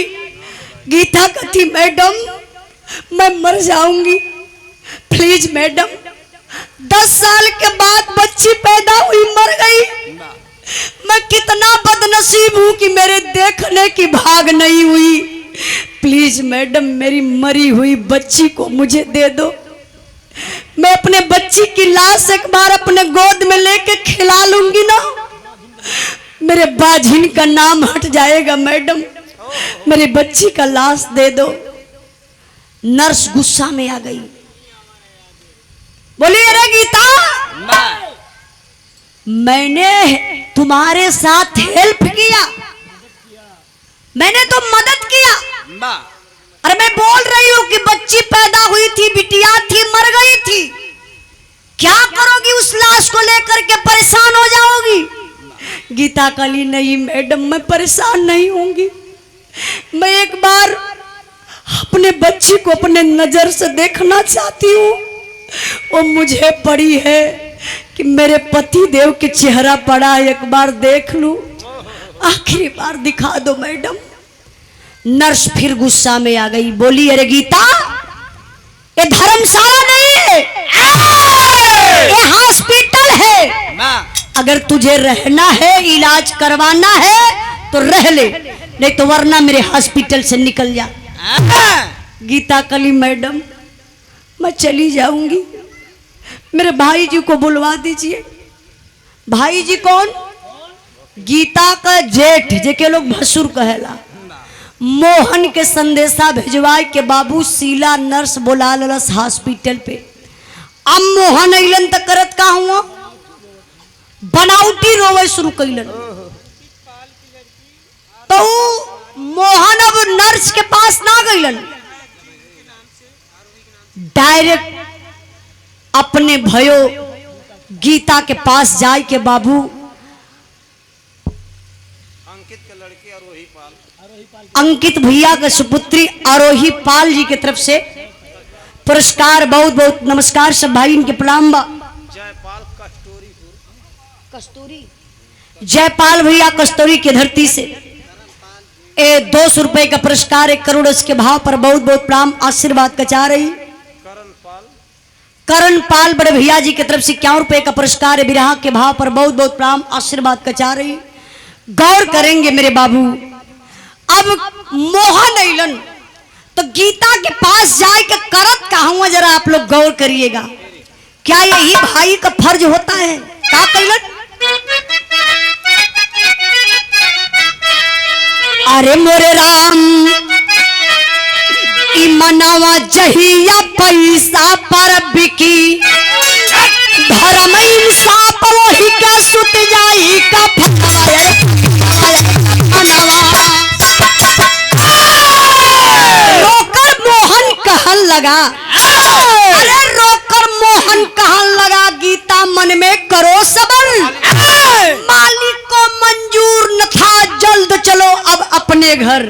गीता, कहती मैडम मैं मर जाऊंगी, प्लीज मैडम। 10 साल के बाद बच्ची पैदा हुई, मर गई। मैं कितना बदनसीब हूं कि मेरे देखने की भाग नहीं हुई। प्लीज मैडम मेरी मरी हुई बच्ची को मुझे दे दो। मैं अपने बच्ची की लाश एक बार अपने गोद में लेके खिला लूंगी ना, मेरे बाझिन का नाम हट जाएगा। मैडम मेरी बच्ची का लाश दे दो। नर्स गुस्सा में आ गई, बोली अरे गीता, मैंने तुम्हारे साथ हेल्प किया, मैंने तो मदद किया। अरे मैं बोल रही हूं कि बच्ची पैदा हुई थी, बिटिया थी, मर गई थी, क्या करोगी? उस लाश को लेकर के परेशान हो जाओगी। गीता कली नहीं मैडम मैं परेशान नहीं होंगी, मैं एक बार अपने बच्ची को अपने नजर से देखना चाहती हूँ। वो मुझे पड़ी है कि मेरे पति देव के चेहरा पड़ा, एक बार देख लूं, आखिरी बार दिखा दो मैडम। नर्स फिर गुस्सा में आ गई, बोली अरे गीता ये धर्मशाला नहीं है, ये हॉस्पिटल है। अगर तुझे रहना है, इलाज करवाना है तो रह ले, नहीं तो वरना मेरे हॉस्पिटल से निकल जा। गीता कली मैडम मैं चली जाऊंगी, मेरे भाई जी को बुलवा दीजिए। भाई जी कौन? गीता का जेठ, जेके लोग भसुर कहेला। मोहन के संदेशा भेजवाए के बाबू शीला नर्स बुला लस हॉस्पिटल पे। अब मोहन अलन तक करत का हुआ, बनावटी रोवे शुरू कैलन। तो मोहन अब नर्स के पास ना गईलन, डायरेक्ट अपने भयो गीता के पास जाए के बाबू अंकित भैया के सुपुत्री आरोही पाल जी की तरफ से पुरस्कार, बहुत बहुत नमस्कार सब भाई, इनके प्रणाम बा। कस्तूरी जयपाल भैया कस्तूरी की धरती से 200 रुपए का पुरस्कार 1 करोड़ उसके भाव पर बहुत बहुत प्रणाम आशीर्वाद का चाह रही। करण पाल बड़े भैया जी की तरफ से 51 रुपए का पुरस्कार है विराह के भाव पर बहुत बहुत प्रणाम आशीर्वाद का चाह रही। गौर करेंगे मेरे बाबू। अब मोहन ऐलन तो गीता के पास जाए के करत कहूँ जरा आप लोग गौर करिएगा। क्या यही भाई का फर्ज होता है? क्या कैलन? अरे मोरे राम ई मनावा जहिया पैसा पर बिकी धर्म इंसाफ वही का सुत जाई का रोकर मोहन कहन लगा। अरे रोकर मोहन कहन लगा गीता मन में करो सबर मालिक को मंजूर न था जल्द चलो अब अपने घर।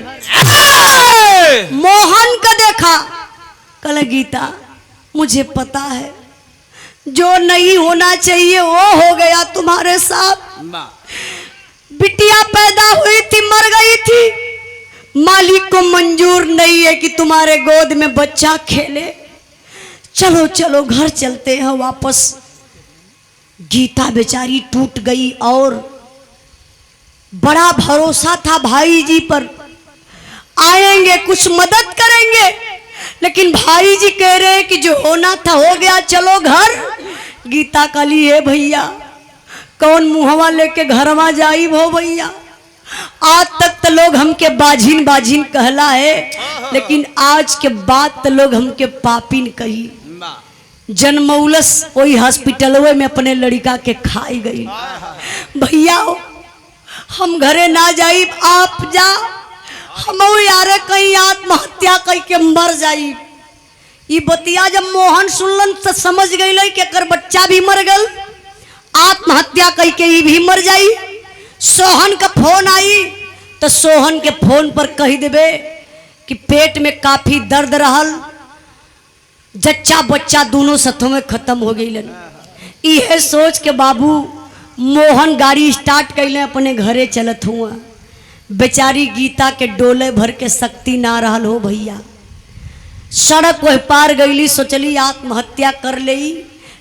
मोहन का देखा कल गीता मुझे पता है जो नहीं होना चाहिए वो हो गया तुम्हारे साथ। बिटिया पैदा हुई थी मर गई थी मालिक को मंजूर नहीं है कि तुम्हारे गोद में बच्चा खेले। चलो चलो घर चलते हैं वापस। गीता बेचारी टूट गई और बड़ा भरोसा था भाई जी पर आएंगे कुछ मदद करेंगे लेकिन भाई जी कह रहे हैं कि जो होना था हो गया चलो घर। गीता काली है भैया कौन मुहवा लेके घर में जाई हो भैया। आज तक तो लोग हमके बाझिन बाझिन कहला है लेकिन आज के बाद तो लोग हमके पापिन कही। जन्मौलस वही हॉस्पिटलवे में अपने लड़का के खाई गई। भैया हम घरे ना जाई आप जा हम यारे कहीं आत्महत्या कई के मर जाई। ये बतिया जब मोहन सुनलन तो समझ गई कि अगर बच्चा भी मर गल आत्महत्या कई के ही भी मर जाई। सोहन का फोन आई तो सोहन के फोन पर कह देबे कि पेट में काफी दर्द रहल जच्चा बच्चा दोनों सथों में खत्म हो गई। यह सोच के बाबू मोहन गाड़ी स्टार्ट कैले अपने घरे चलत हुआ। बेचारी गीता के डोले भर के शक्ति ना रहल हो भैया। सड़क वह पार गईली सोचली आत्महत्या कर ली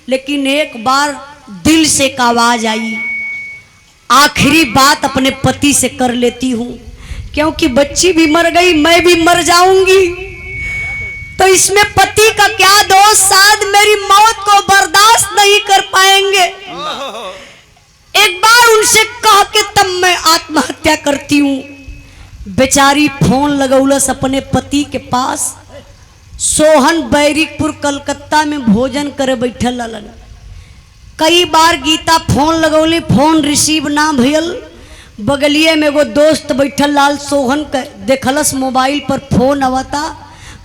लेकिन एक बार दिल से एक आवाज आई आखिरी बात अपने पति से कर लेती हूँ क्योंकि बच्ची भी मर गई मैं भी मर जाऊंगी तो इसमें पति का क्या दोष। शायद मेरी मौत को बर्दाश्त नहीं कर पाएंगे। एक बार उनसे कह के तब मैं आत्महत्या करती हूँ। बेचारी फोन लगौलस अपने पति के पास। सोहन बैरिकपुर कलकत्ता में भोजन करे बैठल रहलन। कई बार गीता फोन लगौली फोन रिसीव ना भइल। बगलिए में एगो दोस्त बैठल लाल सोहन का देखलस मोबाइल पर फोन आवता।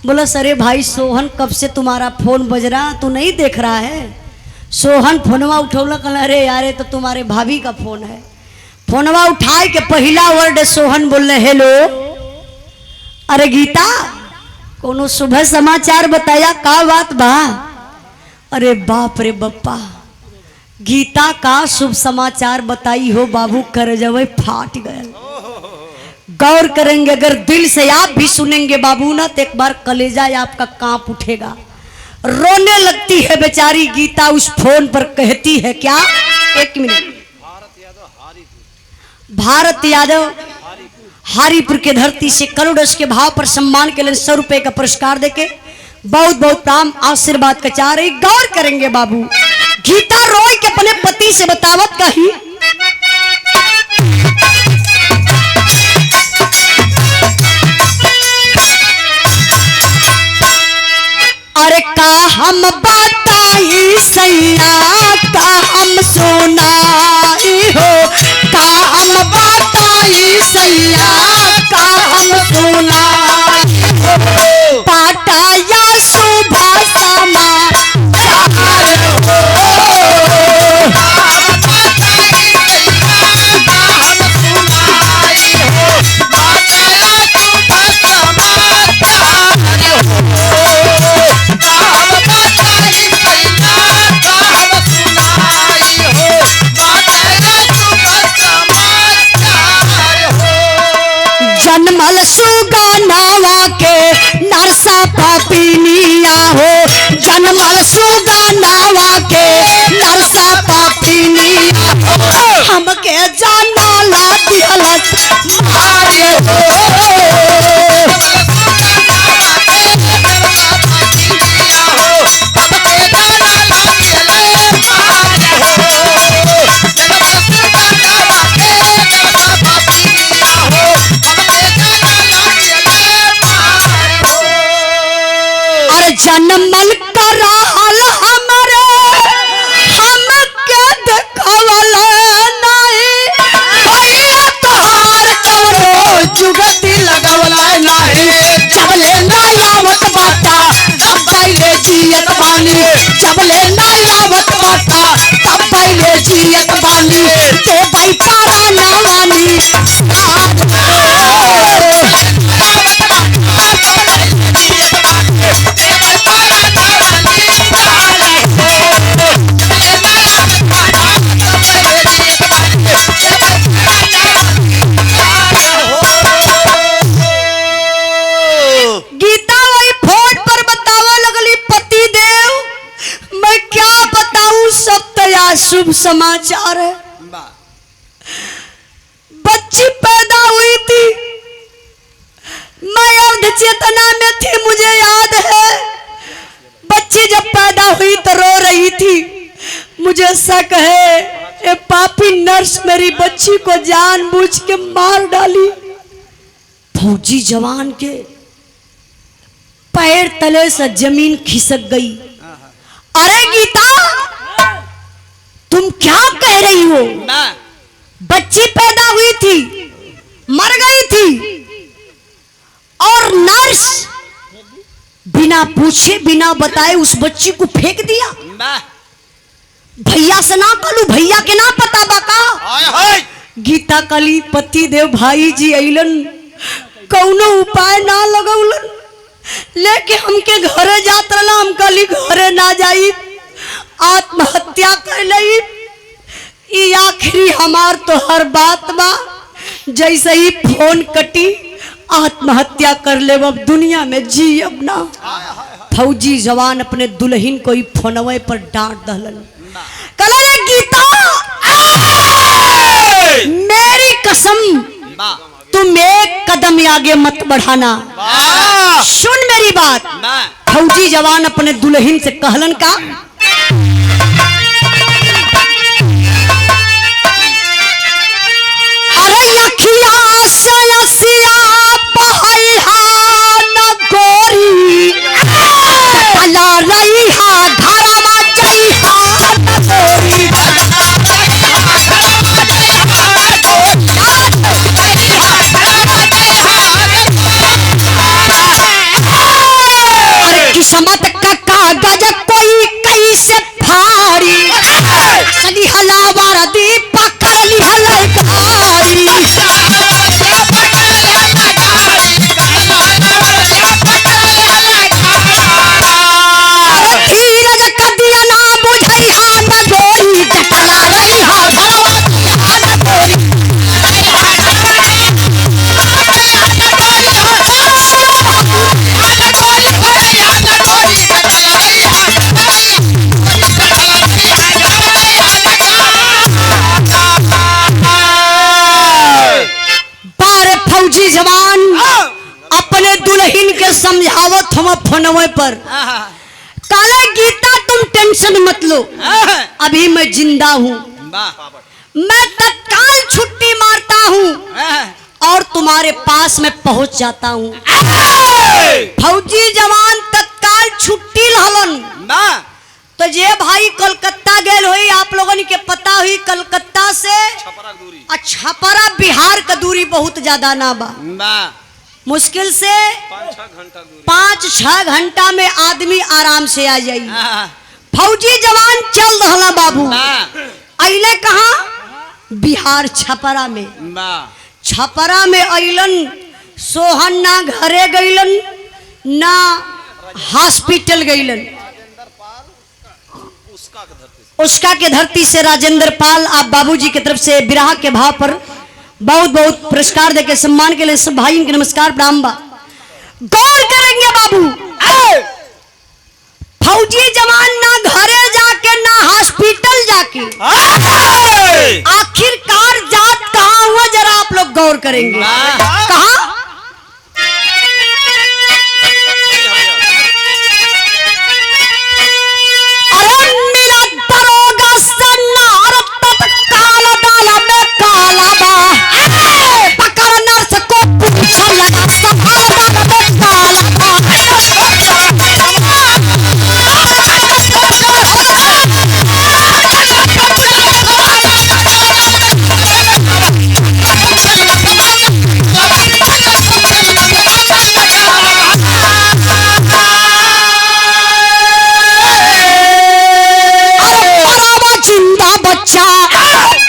बोला अरे भाई सोहन कब से तुम्हारा फोन बज रहा तू नहीं देख रहा है। सोहन फोनवा उठौला कहला अरे यार तो तुम्हारे भाभी का फोन है। फोनवा उठाए के पहला वर्ड सोहन बोले हेलो। अरे गीता कोनो सुबह समाचार बताया का बात बा। अरे बाप रे बप्पा गीता का शुभ समाचार बताई हो बाबू कर जब फाट गए। गौर करेंगे अगर दिल से आप भी सुनेंगे बाबू ना तो एक बार कलेजा आपका कांप उठेगा। रोने लगती है बेचारी गीता उस फोन पर कहती है क्या। एक मिनट। भारत यादव हारीपुर के धरती से करोड़ के भाव पर सम्मान के लिए 100 रुपए का पुरस्कार देके बहुत बहुत काम आशीर्वाद का चाह रही। गौर करेंगे बाबू। गीता रोई के अपने पति से बतावत कही अरे का हम बताई सैया का हम सुनाई हो का हम बताई सैया का हम सुनाई हो पाटाया सुबह समाचार हो जन्मल जन्मल सुगनावा के नरसा पापिनिया हमके जाना ला दिहलत मारे जन्मल कराल हमरे हमके देखवल नहीं भैया तोहार कवनो जुगती लगवल नहीं जबले ना आवत बाटा तब पहले जियत बानी जबले ना आवत बाटा तब पहले जियत बानी ते भाई पारा ना वानी शुभ समाचार है। बच्ची पैदा हुई थी, मैं अर्ध चेतना में थी, मुझे याद है। बच्ची जब पैदा हुई तो रो रही थी। मुझे शक है ये पापी नर्स मेरी बच्ची को जानबूझ के मार डाली। फौजी जवान के पैर तले से जमीन खिसक गई। अरे गीता तुम क्या कह रही हो? बच्ची पैदा हुई थी, मर गई थी और नर्स बिना पूछे बिना बताए उस बच्ची को फेंक दिया। भैया से ना कलू, भैया के ना पता बाका। गीता कली पति देव भाई जी अइलन, कौनो उपाय ना लगौलन, लेके हमके घरे जात रहला। हम कली घरे ना जाई, आत्महत्या कर लई। आखिरी हमार तो हर बात बा। जैसे ही फोन कटी आत्महत्या कर ले, अब दुनिया में जी अब ना। फौजी जवान अपने दुल्हन को ही फोनवे पर डांट दहलन। कलरे गीता मेरी कसम तुम एक कदम आगे मत बढ़ाना। सुन मेरी बात। फौजी जवान अपने दुल्हन से कहलन का, अरे अखिया से असिया बहैहा न गोरी तला रहीहा घरवा जइहा न गोरी। अरे किस्मत का कागज कोई कैसे फाड़ी, सली हलावार दी पकड़ ली हलाई गाड़ी। अरे धीरज कदिया ना बुझैहा न गोरी टकला रहीहा घरवा न गोरी। फौजी जवान अपने दुल्हन के समझावत हम फोनवे पर। काले गीता तुम टेंशन मत लो, अभी मैं जिंदा हूँ, मैं तत्काल छुट्टी मारता हूँ और तुम्हारे पास में पहुंच जाता हूँ। फौजी जवान तत्काल छुट्टी लहलन। तो जे भाई कोलकाता गए हुई, आप लोगों के पता हुई कलकत्ता से छपरा बिहार का दूरी बहुत ज्यादा ना बा। मुश्किल से 5-6 घंटा में आदमी आराम से आ जाई। फौजी जवान चल रहा बाबू। अइले कहाँ? बिहार छपरा में। छपरा में अइलन, सोहन ना घरे गइलन ना हॉस्पिटल गइलन। उसका के धरती से राजेंद्र पाल आप बाबूजी की तरफ से बिरहा के भाव पर बहुत बहुत पुरस्कार देके सम्मान के लिए सब भाइयों के नमस्कार प्रणाम बा। गौर करेंगे बाबू। फौजी जवान ना घरे जाके ना हॉस्पिटल जाके आखिरकार जात कहाँ हुआ, जरा आप लोग गौर करेंगे। कहा अरे मेरा दरोगा सन्नार तत्काल दाला में काला बा, पकड़ नर्स को पूछा लगा संभाल दाला में काला बा।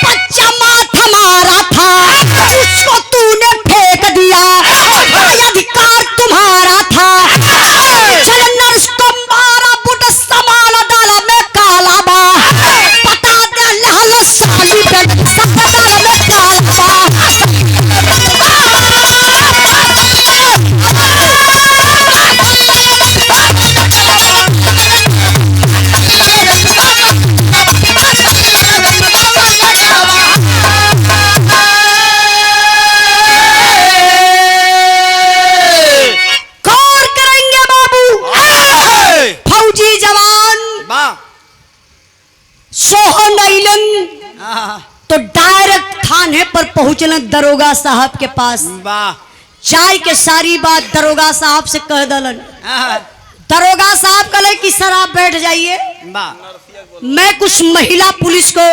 बच्चा माथा मारा था, उसको तूने फेंक दिया, अधिकार तुम्हारा था। चल नर्स को मारा, बुट संभाल डाला में काला बा, पता दे लाल साली पे सब डाला में काला बा। तो डायरेक्ट थाने पर पहुंचना दरोगा साहब के पास। चाय के सारी बात दरोगा साहब से कह दलन। दरोगा साहब कहले कि सर आप बैठ जाइए, मैं कुछ महिला पुलिस को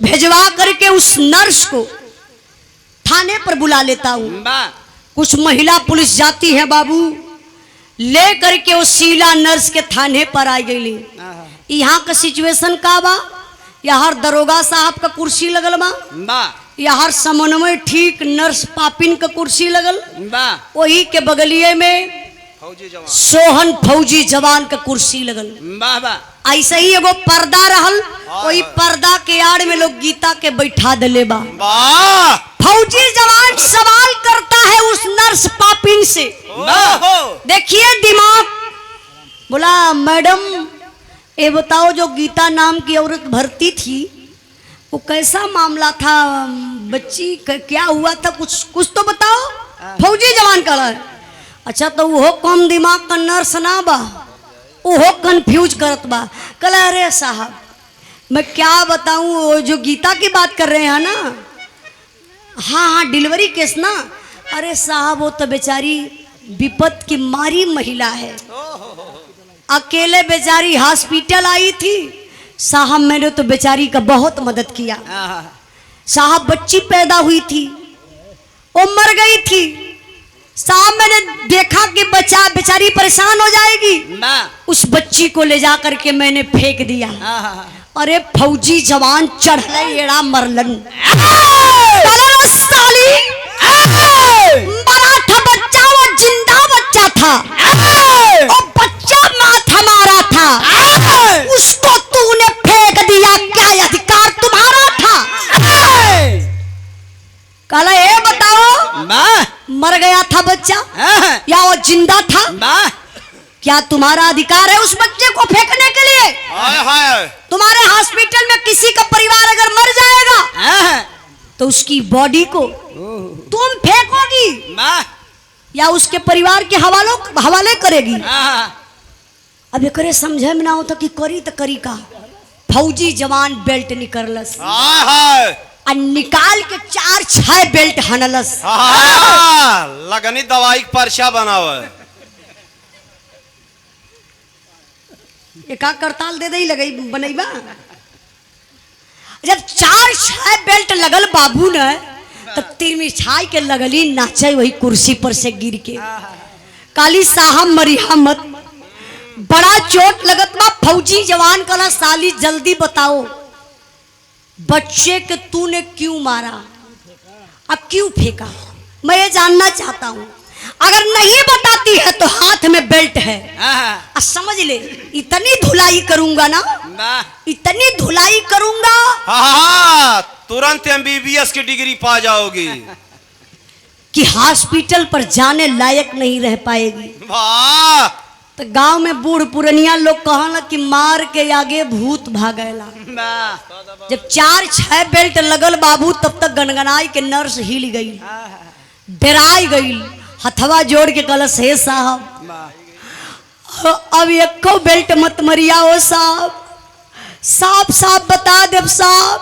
भेजवा करके उस नर्स को थाने पर बुला लेता हूँ। कुछ महिला पुलिस जाती है बाबू, ले करके वो शीला नर्स के थाने पर आ गई। यहाँ का सिचुएशन का बा, यहाँ दरोगा साहब का कुर्सी लगल बा, यहाँ समन्वय ठीक नर्स पापिन का कुर्सी लगल, वही के बगलिए में सोहन फौजी जवान का कुर्सी लगल। ऐसे ही एगो पर्दा रहल, वही पर्दा के आड़ में लोग गीता के बैठा दिले बा। फौजी जवान सवाल करता है उस नर्स पापिन से, देखिए दिमाग, बोला मैडम ये बताओ जो गीता नाम की औरत भर्ती थी वो कैसा मामला था, बच्ची क्या हुआ था, कुछ तो बताओ। फौजी जवान कह रहा है अच्छा तो वो कम दिमाग का नर्स ना बा, वो कंफ्यूज करत बा। कल अरे साहब मैं क्या बताऊं, वो जो गीता की बात कर रहे हैं ना, हाँ डिलीवरी केस ना, अरे साहब वो तो बेचारी विपत की मारी महिला है, अकेले बेचारी हॉस्पिटल आई थी साहब, मैंने तो बेचारी का बहुत मदद किया साहब। बच्ची पैदा हुई थी वो मर गई थी साहब, मैंने देखा कि बच्चा बेचारी परेशान हो जाएगी, उस बच्ची को ले जा करके मैंने फेंक दिया। अरे फौजी जवान चढ़ले एड़ा मरलन, साली मरा था बच्चा, वो जिंदा बच्चा था, और बच्चा माथा मारा था, उसको तूने फेंक दिया, क्या अधिकार तुम्हारा था? कहला ये बताओ मर गया था बच्चा या वो जिंदा था, क्या तुम्हारा अधिकार है उस बच्चे को फेंकने के लिए? तुम्हारे हॉस्पिटल में किसी का परिवार अगर मर जाएगा तो उसकी बॉडी को तुम फेंकोगी या उसके परिवार के हवाले करेगी? अब करे समझे में ना होता कि करी तो करी का। फौजी जवान बेल्ट निकलस और निकाल के 4-6 बेल्ट हनलस, लगनी दवाई पर्चा बनावे, एक करताल दे दे लगई बनैबा। जब 4-6 बेल्ट लगल बाबू ने तब तिरमिछाई के लगली नाचे वही कुर्सी पर से गिर के। काली साहब मरिया मत, बड़ा चोट लगत बा। फौजी जवान कला साली जल्दी बताओ बच्चे के तूने क्यों मारा, अब क्यों फेंका, मैं ये जानना चाहता हूँ। अगर नहीं बताती है तो हाथ में बेल्ट है, समझ ले इतनी धुलाई करूंगा ना, इतनी धुलाई करूंगा तुरंत MBBS की डिग्री पा जाओगी कि हॉस्पिटल पर जाने लायक नहीं रह पाएगी। वाह तो गांव में बूढ़ पुरनिया लोग कहला कि मार के आगे भूत भागेला। जब 4-6 बेल्ट लगल बाबू तब तक गनगनाई के नर्स हिल गई, डराई गई, हथवा जोड़ के कलश हे साहब अब एको बेल्ट मत मरिया हो साहब, साफ साफ बता देव साहब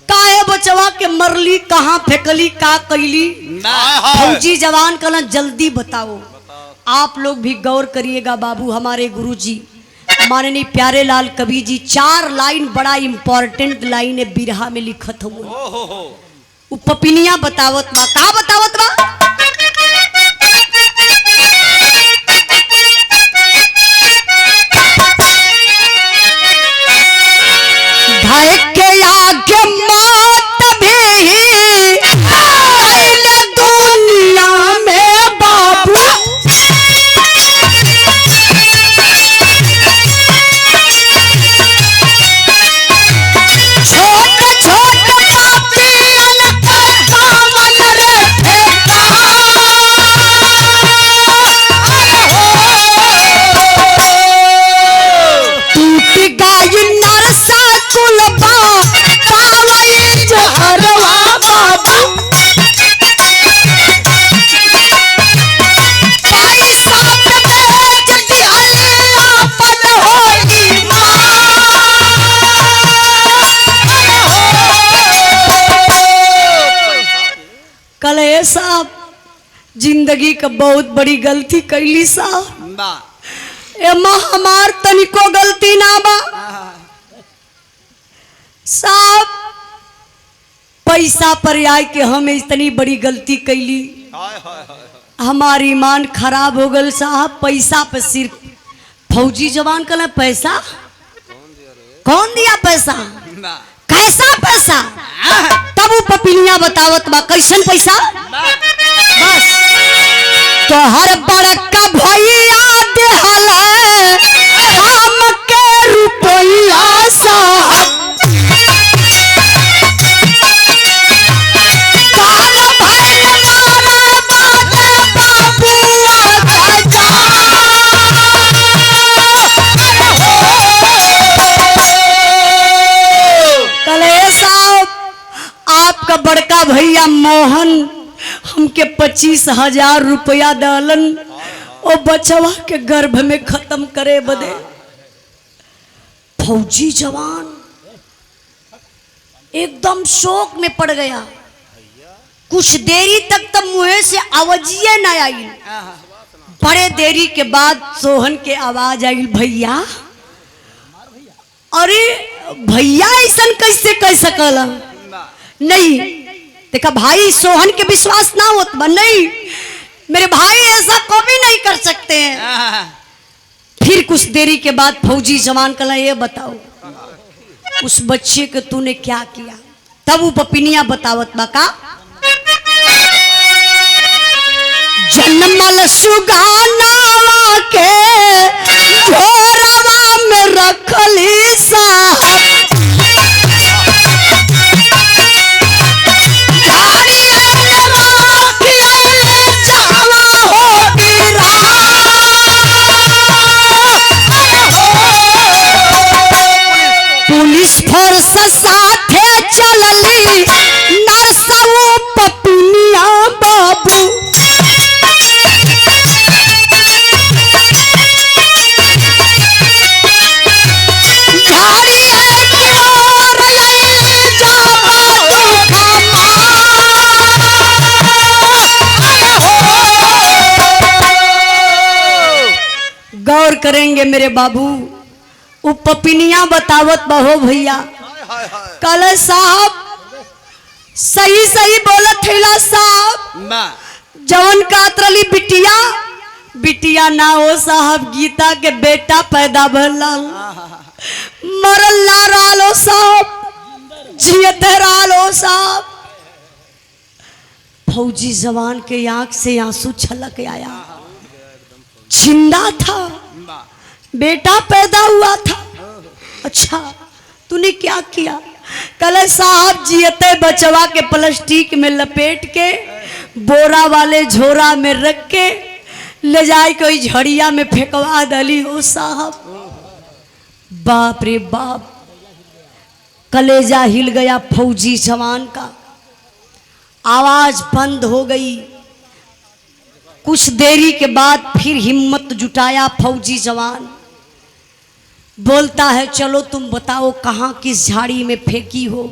काहे बचवा के मरली, कहाँ फेंकली, का कैली। फौजी जवान कहना जल्दी बताओ। आप लोग भी गौर करिएगा बाबू, हमारे गुरुजी माननीय प्यारे लाल कवि जी 4 लाइन बड़ा इंपॉर्टेंट लाइन है बिरहा में लिखत हुए। वो पपिनिया बतावत बा, का बतावत बा? धाय के आगे मौत भी दुनिया में बाबू, कले साहब जिंदगी का बहुत बड़ी गलती कैली साहब, एमा हमार तनिको गलती ना बा साहब। पैसा पर आए के हम इतनी बड़ी गलती कैली, हमारी ईमान खराब हो गल साहब। पैसा पे सिर्फ फौजी जवान कहला पैसा कौन दिया, पैसा कैसा पैसा? तब वो पपिनिया बतावत बा कैसन पैसा। बस तो हर बड़का भैया देहल काम के रुपया साहब, आपका बड़का भैया मोहन हमके 25,000 रुपया डालन और बचवा के गर्भ में खत्म करे बदे। फौजी जवान एकदम शोक में पड़ गया, कुछ देरी तक तो मुंह से आवाजिए न आई। बड़े देरी के बाद सोहन के आवाज आई, भैया। अरे भैया ऐसा कैसे कह सकला? नहीं देखा भाई, सोहन के विश्वास ना होत बा, नहीं मेरे भाई ऐसा कभी नहीं कर सकते हैं। फिर कुछ देरी के बाद फौजी जवान कहला ये बताओ उस बच्चे को तूने क्या किया? तब वो पपिनिया बतावत बा का जन्मल सुगाना के झोरवा में रखली साहब, साथे चलली नरसऊ पपिनिया बाबू, गौर करेंगे मेरे बाबू। वो पपिनिया बतावत बहो भैया, कल साहब सही सही बोलत थैला साहब। जवन कातरली बिटिया बिटिया ना हो साहब, गीता के बेटा पैदा भला मरल ना रालो साहब, जियते रालो साहब। फौजी जवान के आंख से आंसू छलक आया, जिंदा था, बेटा पैदा हुआ था। अच्छा तूने क्या किया? कल साहब जियते बचवा के प्लास्टिक में लपेट के बोरा वाले झोरा में रख के ले जाए कोई झड़िया में फेंकवा दली हो साहब। बाप रे बाप, कलेजा हिल गया फौजी जवान का, आवाज बंद हो गई। कुछ देरी के बाद फिर हिम्मत जुटाया फौजी जवान, बोलता है चलो तुम बताओ कहाँ किस झाड़ी में फेंकी हो।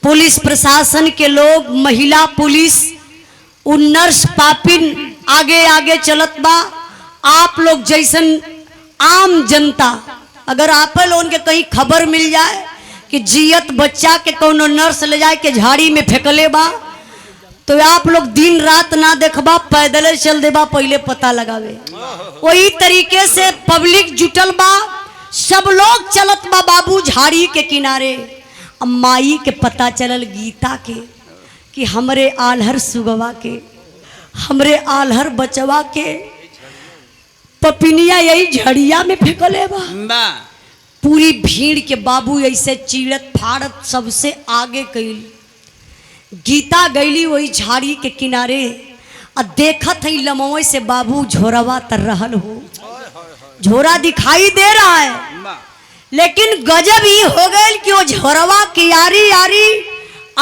पुलिस प्रशासन के लोग, महिला पुलिस, उन नर्स पापिन आगे आगे चलत बा। आप लोग जैसन आम जनता, अगर आप लोगों के कहीं खबर मिल जाए कि जियत बच्चा के कोनो नर्स ले जाए के झाड़ी में फेंकले बा, तो आप लोग दिन रात ना देखबा, पैदल चल देबा पहले पता लगावे। वही तरीके से पब्लिक जुटल बा, सब लोग चलत बा बाबू झाड़ी के किनारे। अब माई के पता चलल गीता के कि हमरे आल्हर सुगवा के, हमरे आल्हर बचवा के पपिनिया यही झड़िया में फेंकले बा। पूरी भीड़ के बाबू ऐसे चीड़त फाड़त सबसे आगे गईल। गीता गईली वही झाड़ी के किनारे, और देखत है लमोए से बाबू झोरवा तर रहल हो। झोरा दिखाई दे रहा है, लेकिन गजब ही हो गए कि वो झोरवा की यारी यारी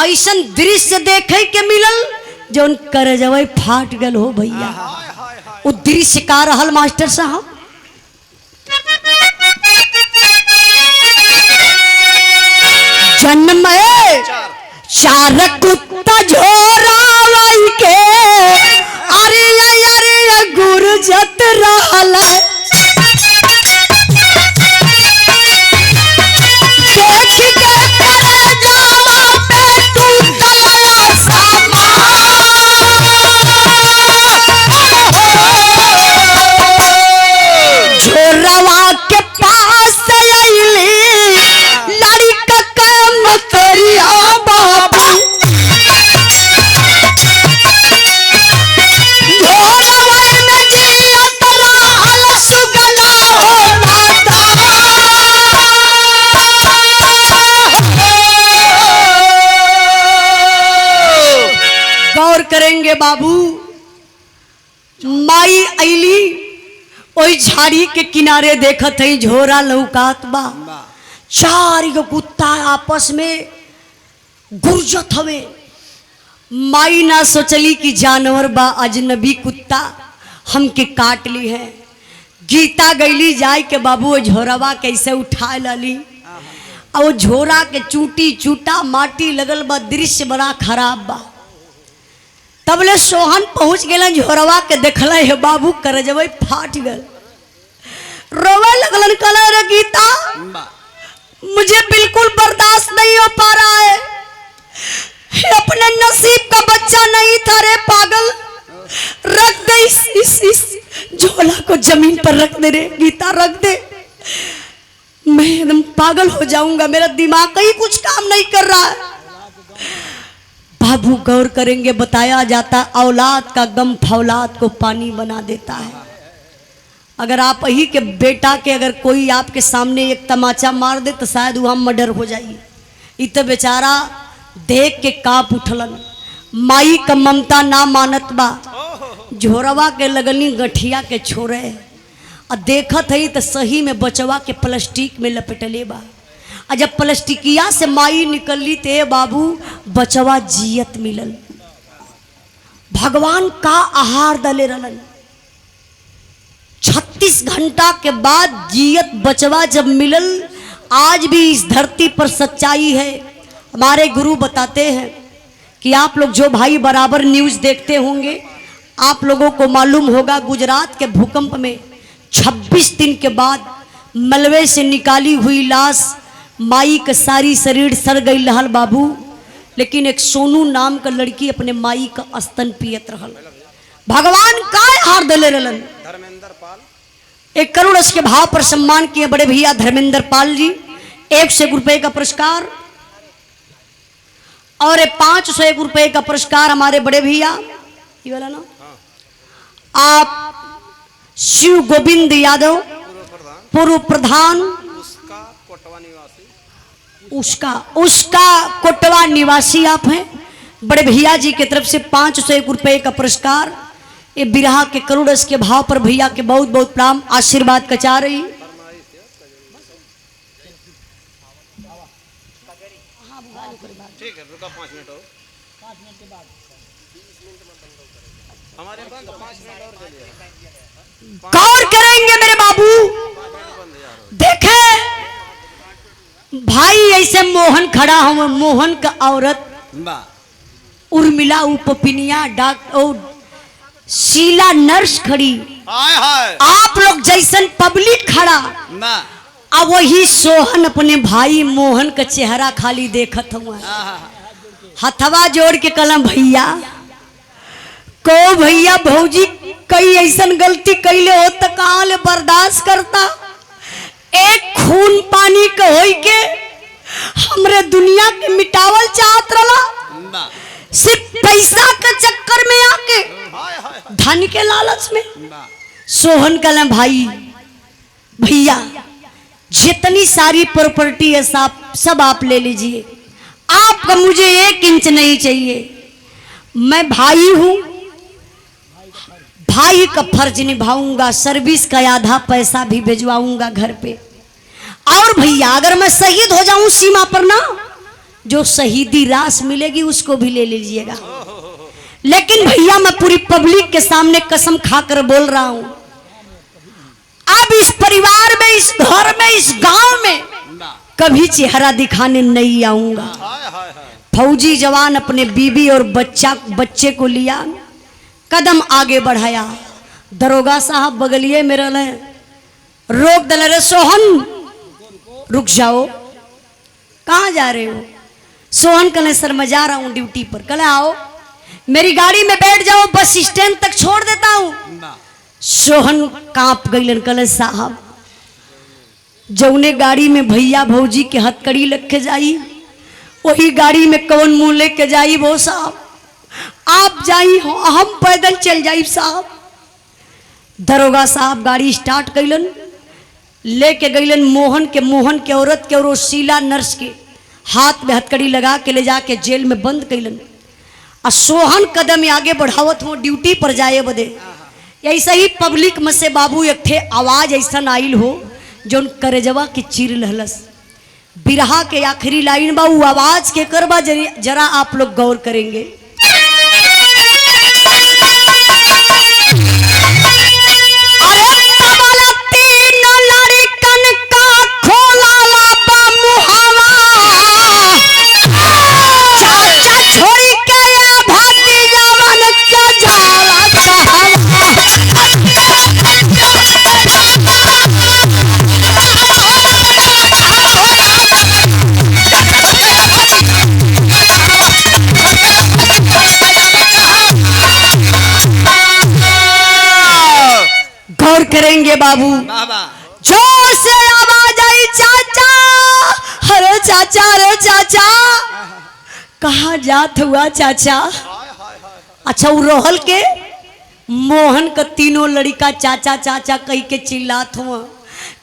ऐसा दृश्य देखे के मिलल जो उन करजवे फाट गल हो भैया। वो दृश्य का रहल मास्टर साहब, जन्म चार कुत्ता झोरावाई के अरे अरे गुरजत रहल। देख के करजवा पे टूटल सामा, झोरवा के पास अइली लड़का काम करिया बाबू। झोरवा में जियत रहल सुगला हो माता। गौर करेंगे बाबू, माई अइली ओई झाड़ी के किनारे देखत है झोरा लौकात बा। चार गो कुत्ता आपस में गुरजत हवे। माई ना सोचली कि जानवर बा, अजनबी कुत्ता हमके काट ली है। गीता गईली जाय के बाबू वो झोरवा कैसे उठा लली, और वो झोरा के चूटी चूटा माटी लगल बा, दृश्य बड़ा खराब बा। तबले सोहन पहुंच गए झोरवा के देखल है बाबू करजवे फाट गल। रोवे लगलन, कहला रे गीता मुझे बिल्कुल बर्दाश्त नहीं हो पा रहा है, अपने नसीब का बच्चा नहीं था रे पागल। रख दे इस झोला को जमीन पर रख दे रे गीता, रख दे, मैं एकदम पागल हो जाऊंगा, मेरा दिमाग ही कुछ काम नहीं कर रहा है। बाबू गौर करेंगे, बताया जाता औलाद का गम फौलाद को पानी बना देता है। अगर आप ही के बेटा के अगर कोई आपके सामने एक तमाचा मार दे तो शायद वहाँ मर्डर हो जाइए। इत बेचारा देख के कांप उठलन, माई का ममता ना मानत बा। झोरवा के लगनी गठिया के छोरे, और देखत है तो सही में बचवा के प्लास्टिक में लपेटले बा। और जब प्लास्टिकिया से माई निकलली ते बाबू बचवा जियत मिलल। भगवान का आहार दले रहलन। 36 घंटा के बाद जियत बचवा जब मिलल। आज भी इस धरती पर सच्चाई है। हमारे गुरु बताते हैं कि आप लोग जो भाई बराबर न्यूज़ देखते होंगे, आप लोगों को मालूम होगा गुजरात के भूकंप में 26 दिन के बाद मलबे से निकाली हुई लाश माई का सारी शरीर सड़ गई रहल बाबू, लेकिन एक सोनू नाम का लड़की अपने माई का स्तन पियत रहल। भगवान का हार दले रहलन। धर्मेंद्र पाल 1 करोड़ के भाव पर सम्मान किए बड़े भैया धर्मेंद्र पाल जी। 101 रुपए का पुरस्कार और 501 रुपए का पुरस्कार हमारे बड़े भैया ये वाला ना आप शिव गोविंद यादव पूर्व प्रधान उसका कोटवा निवासी आप हैं। बड़े भैया जी की तरफ से 501 रुपए का पुरस्कार ये बिरहा के करुणस के भाव पर भैया के बहुत बहुत प्रणाम आशीर्वाद कचा रही। ठीक है, रुका 5 मिनट और। 5 मिनट के बाद हमारे बंद 5 मिनट और चलिए। गौर करेंगे मेरे बाबू, देखे भाई ऐसे मोहन खड़ा हूँ, मोहन का औरत उर्मिला उपपिनिया डॉक्टर शीला नर्स खड़ी, हाय हाय आप लोग जैसन पब्लिक खड़ा, अब वही सोहन अपने भाई मोहन का चेहरा खाली देखत हुआ, हथवा जोड़ के कलम भैया को भैया भौजी कई ऐसन गलती कैले हो तो कहाँ ले बर्दाश्त करता। एक खून पानी के होई के हमरे दुनिया के मिटावल चाहत रहा, सिर्फ पैसा के चक्कर में आके, धन के लालच में। सोहन कलम भाई भैया जितनी सारी प्रॉपर्टी है सब आप ले लीजिए, आपका मुझे 1 इंच नहीं चाहिए। मैं भाई हूं, भाई का फर्ज निभाऊंगा, सर्विस का आधा पैसा भी भिजवाऊंगा घर पे। और भैया अगर मैं शहीद हो जाऊं सीमा पर ना, जो शहीदी रास मिलेगी उसको भी ले लीजिएगा। लेकिन भैया मैं पूरी पब्लिक के सामने कसम खाकर बोल रहा हूं, अब इस परिवार में, इस घर में, इस गांव में कभी चेहरा दिखाने नहीं आऊंगा। फौजी जवान अपने बीबी और बच्चे को लिया, कदम आगे बढ़ाया। दरोगा साहब बगलिए में रहे, रोक दल रे सोहन रुक जाओ, कहाँ जा रहे हो? सोहन कले सर मैं जा रहा हूँ ड्यूटी पर। कले आओ मेरी गाड़ी में बैठ जाओ, बस स्टैंड तक छोड़ देता हूँ। सोहन कांप गईलन, कले साहब जौने गाड़ी में भैया भौजी के हथकड़ी लग जाई वही गाड़ी में कौन मुंह लेके जाई वो साहब, आप जाई हो हम पैदल चल जाई साहब। दरोगा साहब गाड़ी स्टार्ट कैलन, लेके गईलन मोहन के औरत के और शीला नर्स के हाथ में हथकड़ी लगा के ले जाके जेल में बंद कैलन। और सोहन कदम आगे बढ़ावत हो ड्यूटी पर जाए बदे। ऐसा ही पब्लिक में से बाबू एक थे आवाज ऐसा आइल हो जो करेजवा की चीर लहलस। बिरहा के आखिरी लाइन बाबू आवाज के करबा जरा आप लोग गौर करेंगे। करेंगे बाबू, जोर से आवाज आई चाचा, अरे चाचा, अरे चाचा, कहाँ जात हुआ चाचा? अच्छा वो रोहल के मोहन का तीनों लड़का चाचा चाचा कही के चिल्लात हुआ।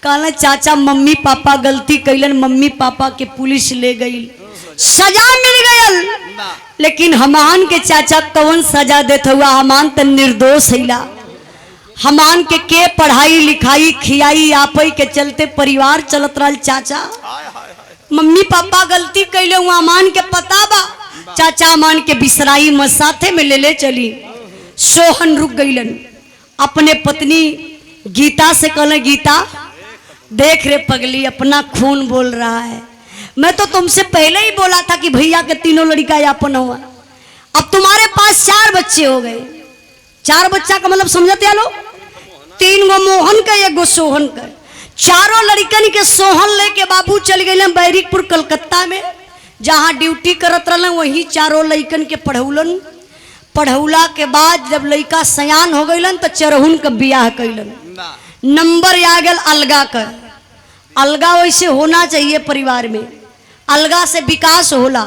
कहना चाचा मम्मी पापा गलती कैलन, मम्मी पापा के पुलिस ले गई, सजा मिल गयल, लेकिन हमान के चाचा कौन सजा देत हुआ? हमान तो निर्दोष हैला। हमान के पढ़ाई लिखाई खियाई आपई के चलते परिवार चलत रहा। चाचा मम्मी पापा गलती कैले हुआ, अमान के पता बा, चाचा अमान के बिसराई में साथे में ले चली। सोहन रुक गईलन, अपने पत्नी गीता से कहले गीता देख रे पगली अपना खून बोल रहा है, मैं तो तुमसे पहले ही बोला था कि भैया के तीनों लड़का यापन हुआ, अब तुम्हारे पास 4 बच्चे हो गए। 4 बच्चा का मतलब समझते हैं लोग, 3 गो मोहन का 1 गो सोहन का। चारों लड़कन के सोहन लेके बाबू चल गए बैरिकपुर कलकत्ता में, जहाँ ड्यूटी करत रहलन वहीं चारों लड़कन के पढ़ौलन। पढ़ौला के बाद जब लड़का सयान हो गईलन तो चरहुन का बियाह कैलन। नंबर आ गया अलगा का। अलगा वैसे होना चाहिए परिवार में, अलगा से विकास होला,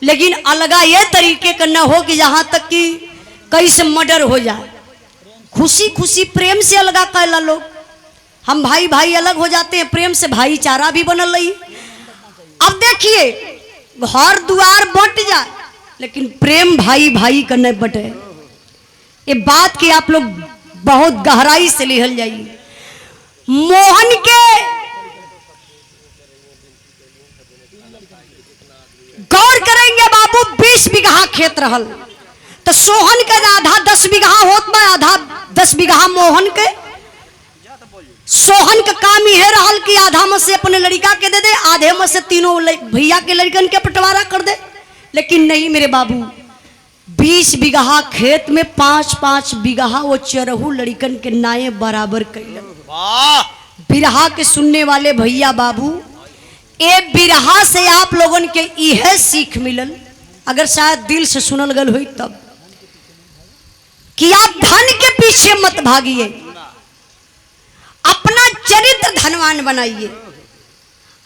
लेकिन अलगा ये तरीके का न हो कि जहाँ तक कि कैसे मर्डर हो जाए। खुशी खुशी प्रेम से अलगा कैला लोग, हम भाई भाई अलग हो जाते हैं, प्रेम से भाईचारा भी बनल रही। अब देखिए घर द्वार बट जाए लेकिन प्रेम भाई भाई का नहीं बटे। ये बात की आप लोग बहुत गहराई से लिहल जाइए। मोहन के गौर करेंगे बाबू, 20 बीघा खेत रहल तो सोहन का आधा 10 बीघा होत बा, आधा 10 बीघा मोहन के। सोहन का काम यह रहल कि आधा में से अपने लड़का के दे दे, आधे में से तीनों भैया के लड़कन के बंटवारा कर दे। लेकिन नहीं मेरे बाबू, 20 बीघा खेत में 5-5 बीघा वो चरहू लड़कन के नाये बराबर कैलन। बिरहा के सुनने वाले भैया बाबू, ए बिरहा से आप लोगन के यह सीख मिलल, अगर शायद दिल से सुनल गल हुई तब, कि आप धन के पीछे मत भागिए, अपना चरित्र धनवान बनाइए।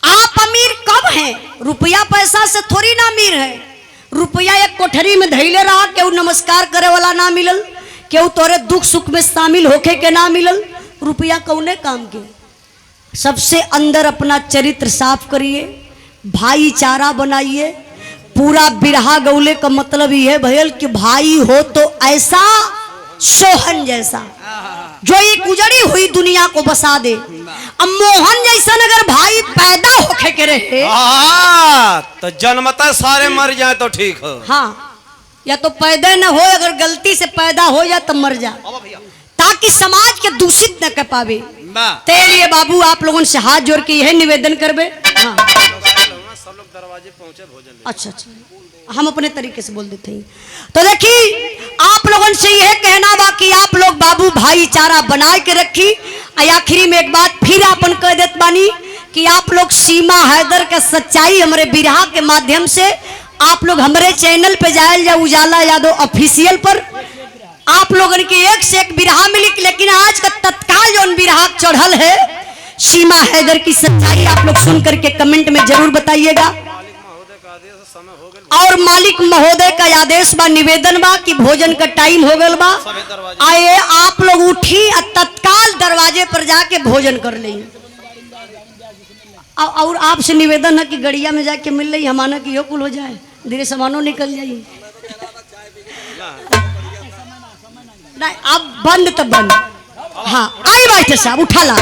आप अमीर कब हैं? रुपया पैसा से थोड़ी ना अमीर है। रुपया एक कोठरी में धैले रहा, केहू नमस्कार करे वाला ना मिलल, केहू तोरे दुख सुख में शामिल होके के ना मिलल। रुपया कौने काम के? सबसे अंदर अपना चरित्र साफ करिए, भाईचारा बनाइए। पूरा बिरहा गौले का मतलब यह भैल कि भाई हो तो ऐसा सोहन जैसा जो एक उजड़ी हुई दुनिया को बसा दे। अब मोहन जैसा अगर भाई पैदा होके के रहे तो जन्मता सारे मर जाए तो ठीक हो। हाँ, या तो पैदा न हो, अगर गलती से पैदा हो जाए तो मर जा, ताकि समाज के दूषित न कर पावे। तेरे लिए बाबू आप लोगों से हाथ जोड़ के यह निवेदन करबे। हाँ। सब लोग दरवाजे पहुंचे भोजन। अच्छा, हम अपने तरीके से बोल देते हैं। तो देखिए आप लोगों से यह कहना बा कि आप लोग बाबू भाईचारा बना के रखी। आखिरी में एक बात फिर अपन कह देत बानी कि आप लोग सीमा हैदर का सच्चाई हमारे बिरहा के माध्यम से आप लोग हमारे चैनल पे जायल जा, उजाला यादव ऑफिशियल पर। आप लोगों के एक से एक बिरहा मिली, लेकिन आज का तत्काल जो बिरहा चढ़ल है सीमा हैदर की सच्चाई आप लोग सुन करके कमेंट में जरूर बताइएगा। और मालिक महोदय का आदेश बा, निवेदन बा कि भोजन का टाइम हो गल बा, आए आप लोग उठी तत्काल दरवाजे पर जाके भोजन कर लें। और आपसे निवेदन है कि गड़िया में जाके मिल रही हमारा कि यो कुल हो जाए, धीरे सामानों निकल जाइए। नहीं अब बंद तो बंद। हाँ आई बैठे साहब, उठा ला।